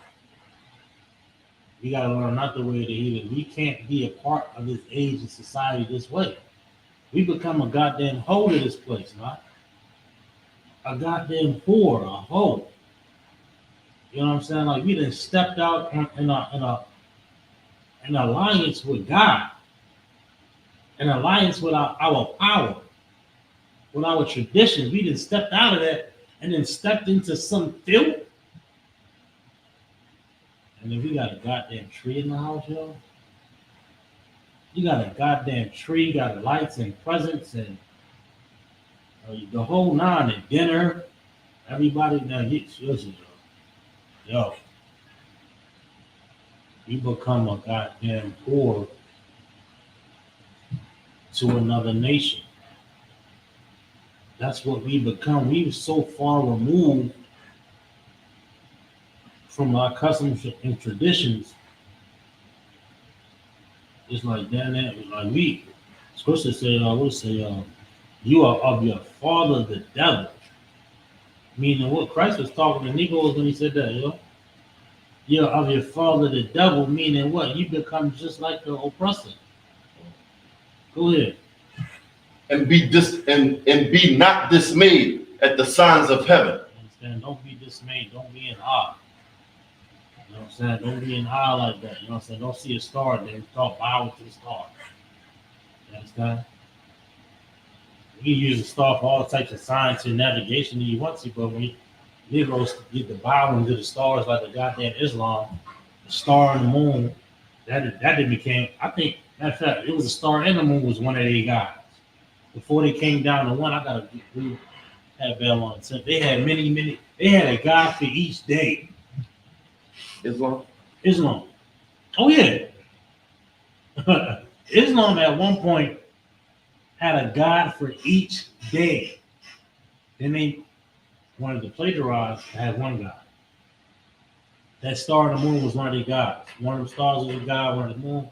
We gotta learn not the way of the heathen. We can't be a part of this age of society this way. We become a goddamn hoe to this place, man. A goddamn whore, a hoe. You know what I'm saying? Like we done stepped out in an alliance with God, an alliance with our power, with our traditions. We done stepped out of that and then stepped into some filth And if you got a goddamn tree in the house, yo, you got a goddamn tree, got lights and presents and the whole nine and dinner. Everybody now, listen, yo, you become a goddamn poor to another nation. That's what we become. We so far removed from our customs and traditions. It's like that, like we. Scripture say, what say, you are of your father the devil. Meaning what Christ was talking to Negroes when he said that, yo. You're of your father the devil, meaning what? You become just like the oppressor. Go ahead. And be not dismayed at the signs of heaven. Understand? Don't be dismayed. Don't be in awe. You know what I'm saying? Don't be in awe like that. You know what I'm saying? Don't see a star and then talk bow to the star. You understand? You can use the star for all types of science and navigation that you want to, but when you Negroes get the bowing to the stars like the goddamn Islam, the star and the moon, that didn't became, I think, matter of fact, it was a star and the moon was one of their gods. Before they came down to one, I gotta have bell on. So they had many, they had a god for each day. Islam. Oh yeah. Islam at one point had a god for each day. Then they wanted to plagiarize and had one god. That star and the moon was one of their gods. One of the stars was a god, one of the moon.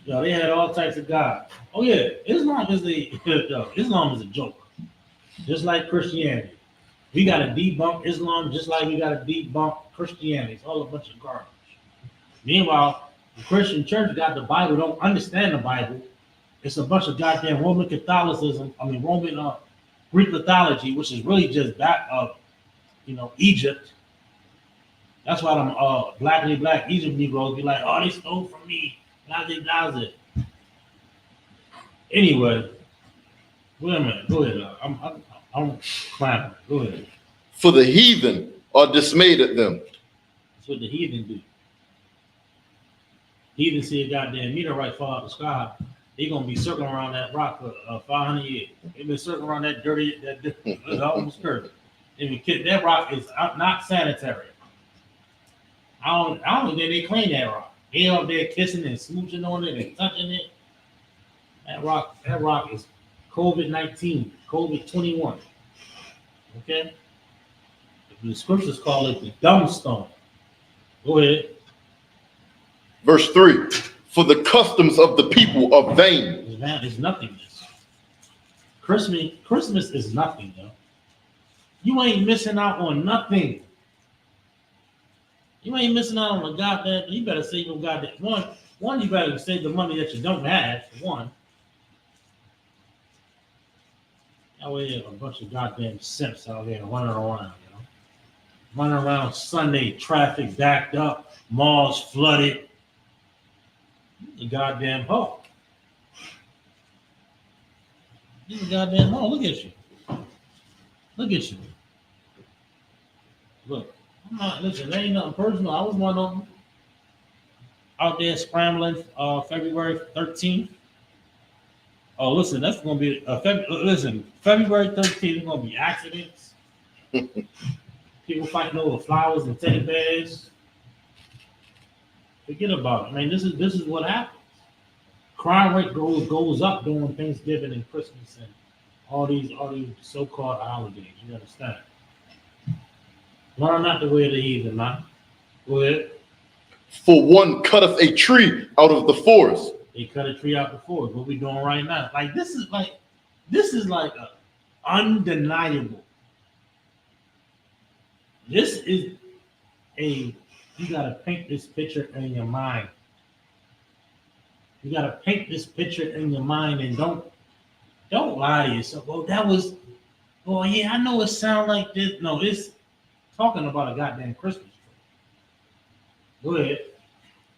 Yo, they had all types of gods. Oh yeah, Islam is a joke. Just like Christianity. We gotta debunk Islam just like we gotta debunk Christianity. It's all a bunch of garbage. Meanwhile, the Christian church got the Bible, don't understand the Bible. It's a bunch of goddamn Roman Catholicism, Roman Greek mythology, which is really just that of Egypt. That's why them black Egypt Negroes be like, oh, they stole from me. Does it. Anyway, wait a minute. Go ahead. I'm clapping. Go ahead. For the heathen are dismayed at them. That's what the heathen do. Heathen see a goddamn meteor right fall out the sky. They gonna be circling around that rock for 500 years. They've been circling around that dirty, that's almost dirty. That rock is not sanitary. I don't think they clean that rock. They up there kissing and smooching on it and touching it. That rock is COVID-19, COVID-21. Okay? The scriptures call it the dumb stone. Go ahead. Verse 3. For the customs of the people are vain. It's nothingness. Christmas is nothing, yo. You ain't missing out on nothing. You ain't missing out on a goddamn. You better save your goddamn one. You better save the money that you don't have. For one. That way, a bunch of goddamn simps out there running around. Running around Sunday, traffic backed up, malls flooded. The goddamn hoe. You goddamn hoe. Look at you. Look at you. Look. Listen, there ain't nothing personal. I was one of them out there scrambling February 13th. Oh, listen, that's going to be February 13th is going to be accidents. People fighting over flowers and teddy bears. Forget about it. I mean, this is what happens. Crime rate goes up during Thanksgiving and Christmas and all these so-called holidays. You understand? Learn not the way of the heathen, man. Go ahead. For one cutteth a tree out of the forest. They cut a tree out the forest. What we doing right now? Like this is like undeniable. This is you gotta paint this picture in your mind. You gotta paint this picture in your mind and don't lie to yourself. Oh yeah, I know it sounds like this. No, it's talking about a goddamn Christmas tree. Go ahead.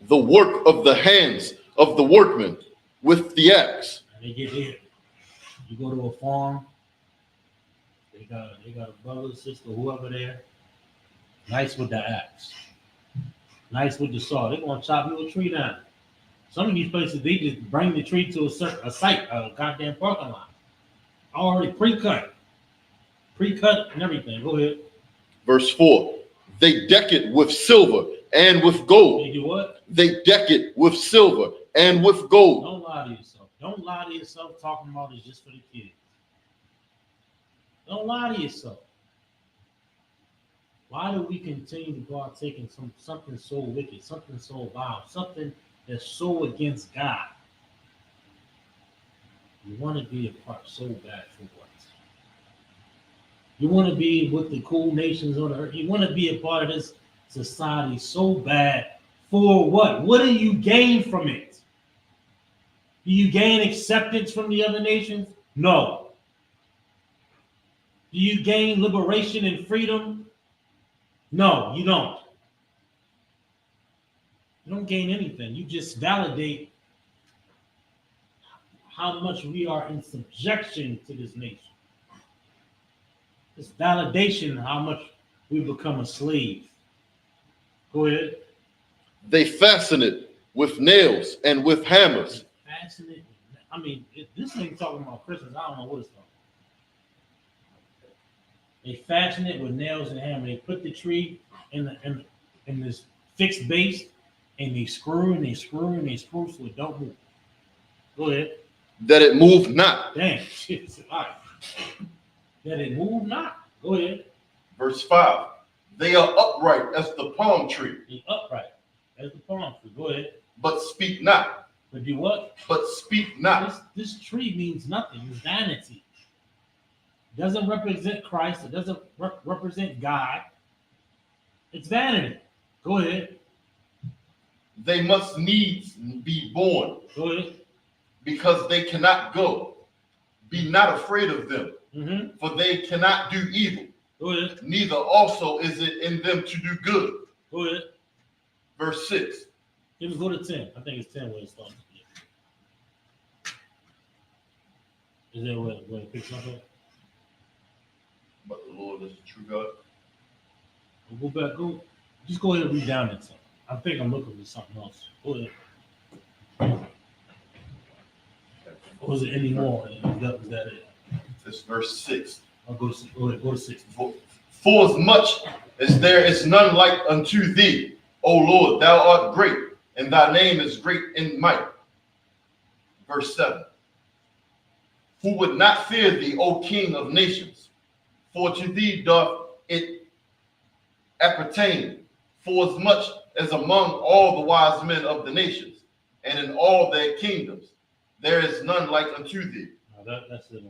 The work of the hands of the workmen with the axe. And they get there. You go to a farm. They got a brother, sister, whoever there. Nice with the axe. Nice with the saw. They're gonna chop you a tree down. Some of these places they just bring the tree to a site, a goddamn parking lot, already pre-cut and everything. Go ahead. Verse 4. They deck it with silver and with gold. They do what? They deck it with silver and with gold. Don't lie to yourself. Don't lie to yourself talking about it's just for the kids. Don't lie to yourself. Why do we continue to partake in something so wicked, something so vile, something that's so against God? You want to be a part so bad for what? You want to be with the cool nations on the earth. You want to be a part of this society so bad for what? What do you gain from it? Do you gain acceptance from the other nations? No. Do you gain liberation and freedom? No, you don't. You don't gain anything. You just validate how much we are in subjection to this nation. It's validation how much we become a slave. Go ahead. They fasten it with nails and with hammers. Fasten it. I mean, this ain't talking about Christmas. I don't know what it's talking about. They fasten it with nails and hammer. They put the tree in this fixed base, and they screw and they screw and they screw so it don't move. Go ahead. That it move not. Damn, shit. All right. That it move not. Go ahead. Verse 5. They are upright as the palm tree. They upright as the palm tree. Go ahead. But speak not. But do what? But speak not. This tree means nothing. It's vanity. It doesn't represent Christ. It doesn't represent God. It's vanity. Go ahead. They must needs be born. Go ahead. Because they cannot go. Be not afraid of them. Mm-hmm. For they cannot do evil. Go ahead. Neither also is it in them to do good. Go ahead. Verse 6. Let me go to 10. I think it's 10 where it starts. Is that where it picks up at? But the Lord is the true God. We'll go back. Just go ahead and read down that 10. I think I'm looking for something else. Go ahead. Or was it any more? Is that it? It's verse 6. I'll go to 6. For as much as there is none like unto thee, O Lord, thou art great, and thy name is great in might. Verse 7. Who would not fear thee, O King of nations? For to thee doth it appertain, for as much as among all the wise men of the nations, and in all their kingdoms, there is none like unto thee. No, that's it.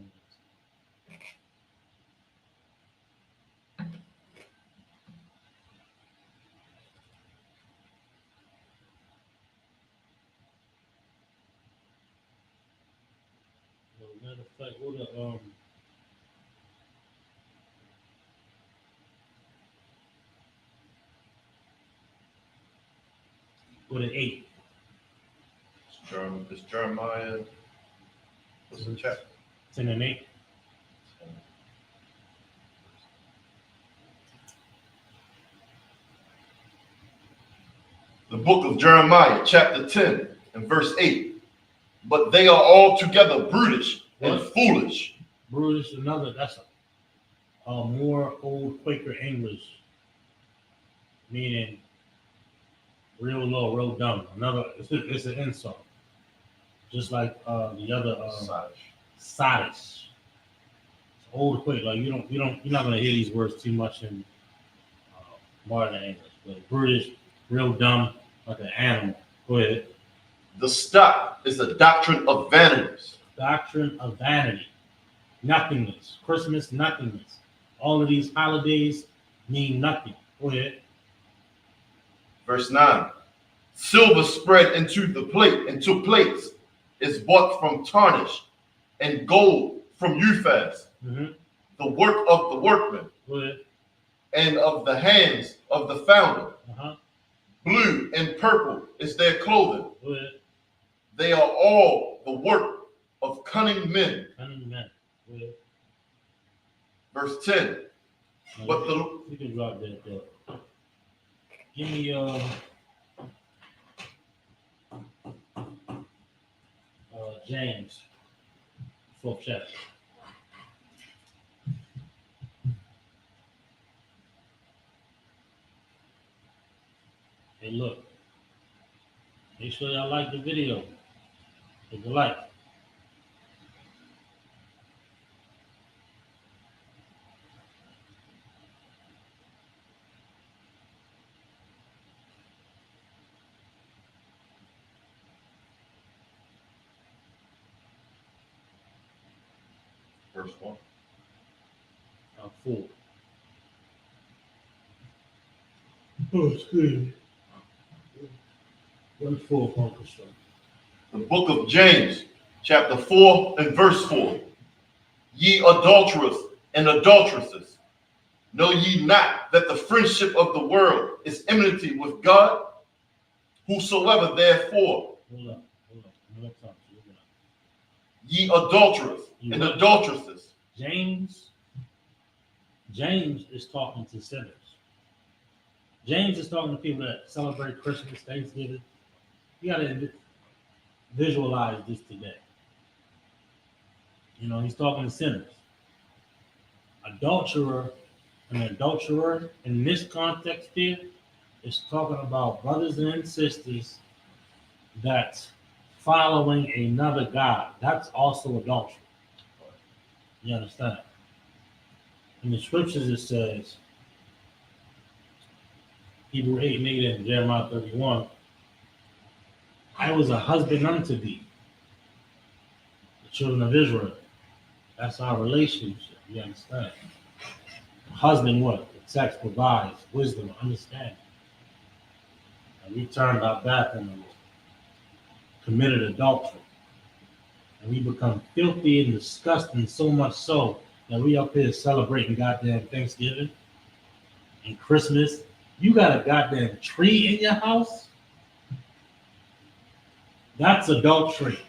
Matter of fact, what an 8. It's Jeremiah. What's the chapter? 10 and 8. The book of Jeremiah, chapter 10, and verse 8. But they are altogether brutish and foolish. Brutish, that's a more old Quaker English, meaning real low, real dumb. It's an insult. Just like the other sottish. It's old Quaker. Like you're not gonna hear these words too much in modern English. But British, real dumb, like an animal. Go ahead. The stock is the doctrine of vanities. Doctrine of vanity. Nothingness. Christmas, nothingness. All of these holidays mean nothing. Go ahead. Verse 9. Silver spread into plates is bought from tarnish, and gold from Uphaz. Mm-hmm. The work of the workman. Go ahead. And of the hands of the founder. Uh-huh. Blue and purple is their clothing. Go ahead. They are all the work of cunning men. Cunning men. Go ahead. Verse 10. No, you can drop that there. Give me James, 4th chapter. Hey, look. Make sure y'all like the video. Hit the like. Verse 1. 4. Oh, excuse me. Verse 4, Uncle Sean. The book of James, chapter 4 and verse 4. Ye adulterers and adulteresses, know ye not that the friendship of the world is enmity with God? Whosoever therefore, Hold up. I'm gonna talk to you. ye adulterers and adulteresses. James is talking to sinners. James is talking to people that celebrate Christmas, Thanksgiving. You gotta visualize this today. You know, he's talking to sinners. Adulterer and adulterer in this context here is talking about brothers and sisters that's following another God. That's also adultery. You understand? In the scriptures it says, Hebrew 8 and 8 and Jeremiah 31, I was a husband unto thee, the children of Israel. That's our relationship. You understand? Husband what? Sex provides wisdom, understanding. And we turned our back on the Lord, committed adultery. And we become filthy and disgusting, so much so that we up here celebrating goddamn Thanksgiving and Christmas. You got a goddamn tree in your house? That's adultery.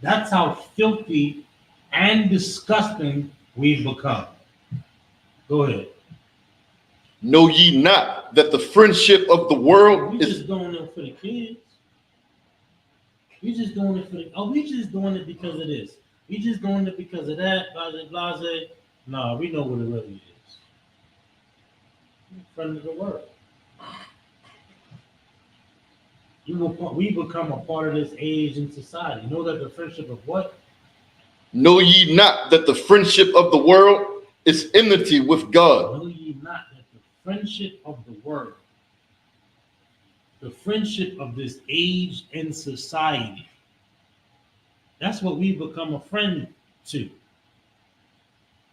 That's how filthy and disgusting we've become. Go ahead. Know ye not that the friendship of the world We just doing it for the kids. We just doing it for the, we just doing it because of this. We just doing it because of that, blase. No, we know what it really is. Friend of the world. We become a part of this age in society. Know that the friendship of what? Know ye not that the friendship of the world is enmity with God? Know ye not that the friendship of the world, the friendship of this age and society, that's what we become a friend to.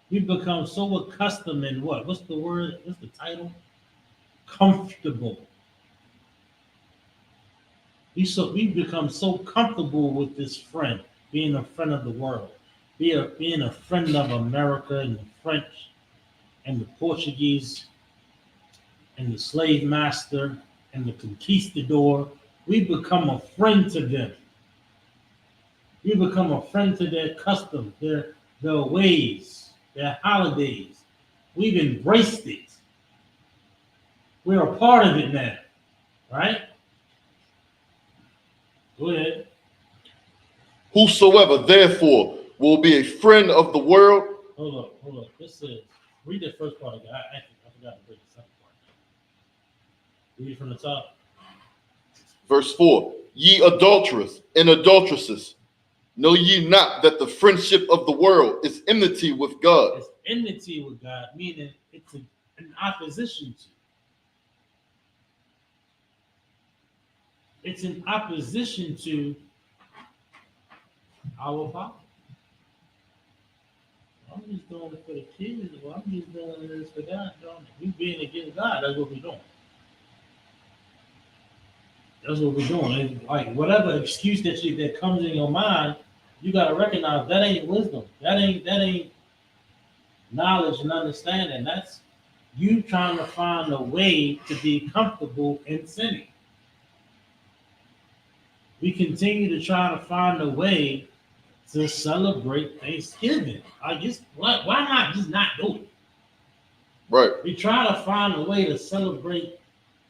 We become so accustomed in what? What's the word? What's the title? Comfortable. We become so comfortable with this friend, being a friend of the world, being a friend of America and the French and the Portuguese and the slave master and the conquistador. We become a friend to them. We become a friend to their customs, their ways, their holidays. We've embraced it. We're a part of it now, right? Go ahead. Whosoever therefore will be a friend of the world. Hold up. This says, read the first part again. I forgot to read the second part. Read it from the top. Verse 4. Ye adulterers and adulteresses, know ye not that the friendship of the world is enmity with God? It's enmity with God, meaning it's an opposition to. It's in opposition to our Father. I'm just doing it for the kids. Well, I'm just doing this for God. We being against God. That's what we're doing. That's what we're doing. And like whatever excuse that comes in your mind, you gotta recognize that ain't wisdom. That ain't knowledge and understanding. That's you trying to find a way to be comfortable in sinning. We continue to try to find a way to celebrate Thanksgiving. I guess why not just not do it? Right. We try to find a way to celebrate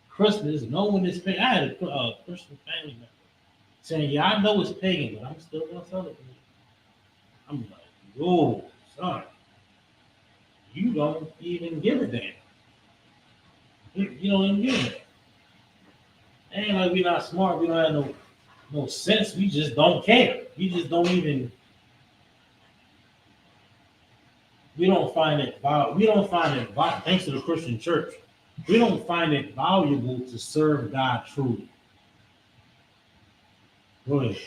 Christmas. No one is paying. I had a Christian family member saying, yeah, I know it's pagan, but I'm still gonna celebrate. I'm like, whoa, son, you don't even give a damn. You don't even give a damn. Ain't like we not smart, we don't have no sense, we just don't care. We just don't even we don't find it thanks to the Christian church, we don't find it valuable to serve God truly. Go ahead.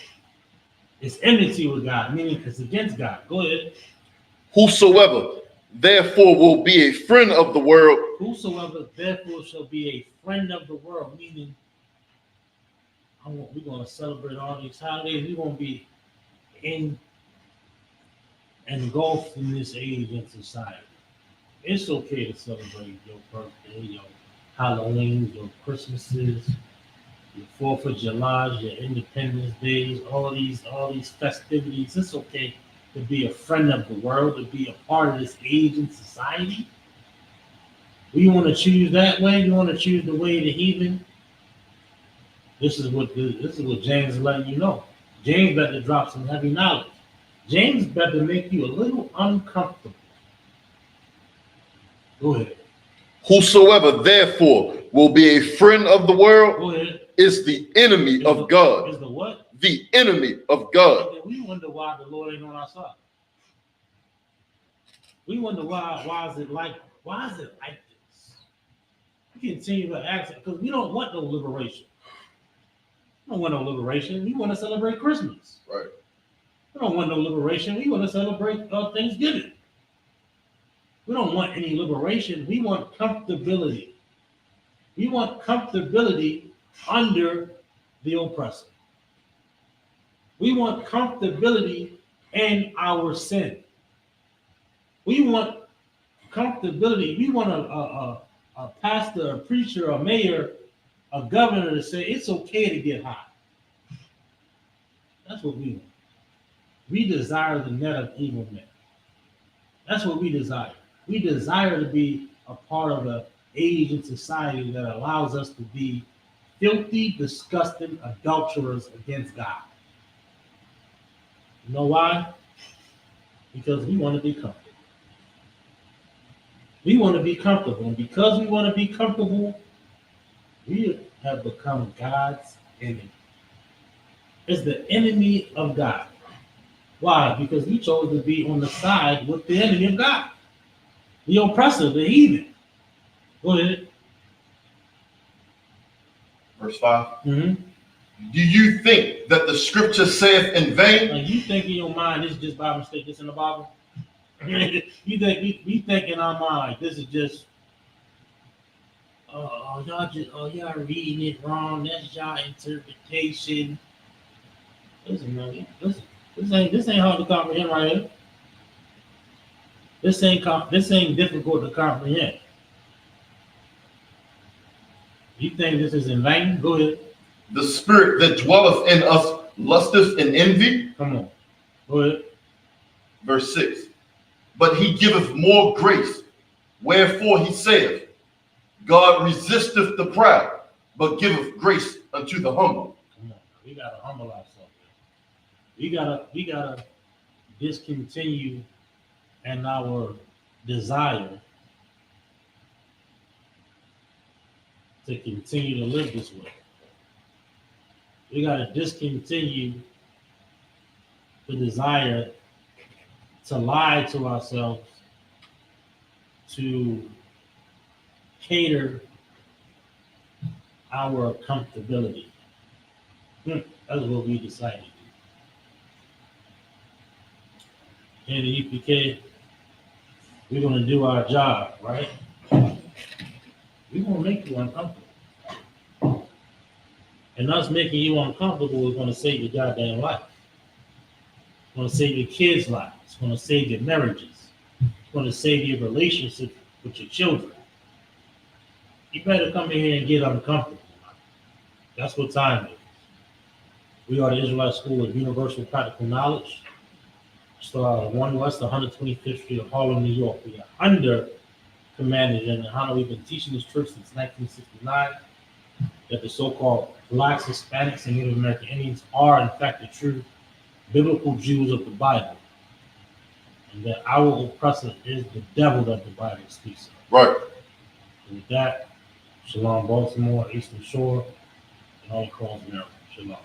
It's enmity with God, meaning it's against God. Go ahead. Whosoever therefore will be a friend of the world. Whosoever therefore shall be a friend of the world, meaning we're going to celebrate all these holidays. We're going to be engulfed in this age and society. It's okay to celebrate your birthday, your Halloween, your Christmases, your 4th of July, your Independence Days, all these festivities. It's okay to be a friend of the world, to be a part of this age and society. We want to choose that way. You want to choose the way of the heathen. This is what James is letting you know. James better drop some heavy knowledge. James better make you a little uncomfortable. Go ahead. Whosoever therefore will be a friend of the world is the enemy of God. Is the what? The enemy of God. And we wonder why the Lord ain't on our side. We wonder why is it like this? We continue to ask it because we don't want no liberation. We don't want no liberation. We want to celebrate Christmas. Right. We don't want no liberation. We want to celebrate Thanksgiving. We don't want any liberation. We want comfortability. We want comfortability under the oppressor. We want comfortability in our sin. We want comfortability. We want a pastor, a preacher, a mayor, a governor to say it's okay to get hot. That's what we want. We desire the net of evil men. That's what we desire. We desire to be a part of an age in society that allows us to be filthy, disgusting adulterers against God. You know why? Because we want to be comfortable. We want to be comfortable. And because we want to be comfortable, we have become God's enemy. It's the enemy of God. Why? Because we chose to be on the side with the enemy of God. The oppressor, the heathen. Go ahead. Verse 5. Mm-hmm. Do you think that the scripture saith in vain? Like you think in your mind this is just by mistake, this in the Bible? You think we think in our mind like this is just y'all reading it wrong, that's y'all interpretation. Listen, man, listen. This ain't hard to comprehend right here. This ain't difficult to comprehend. You think this is in vain? Go ahead. The spirit that dwelleth in us lusteth in envy. Come on. Go ahead. Verse 6. But he giveth more grace. Wherefore he saith, God resisteth the proud, but giveth grace unto the humble. Come on. We gotta humble ourselves. We gotta discontinue in our desire to continue to live this way. We got to discontinue the desire to lie to ourselves, to cater our comfortability. That's what we decided. In the UPK, we're going to do our job, right? We're going to make you uncomfortable. And us making you uncomfortable is going to save your goddamn life. It's going to save your kids' lives. It's going to save your marriages. It's going to save your relationship with your children. You better come in here and get uncomfortable. That's what time is. We are the Israelite School of Universal Practical Knowledge. So 1 West 125th Street of Harlem, New York. We are under Commander General Hana. We've been teaching this church since 1969. that the so-called blacks, Hispanics, and Native American Indians are in fact the true biblical Jews of the Bible, and that our oppressor is the devil that the Bible speaks of. Right. And with that, Shalom Baltimore, Eastern Shore, and all across Maryland. Shalom.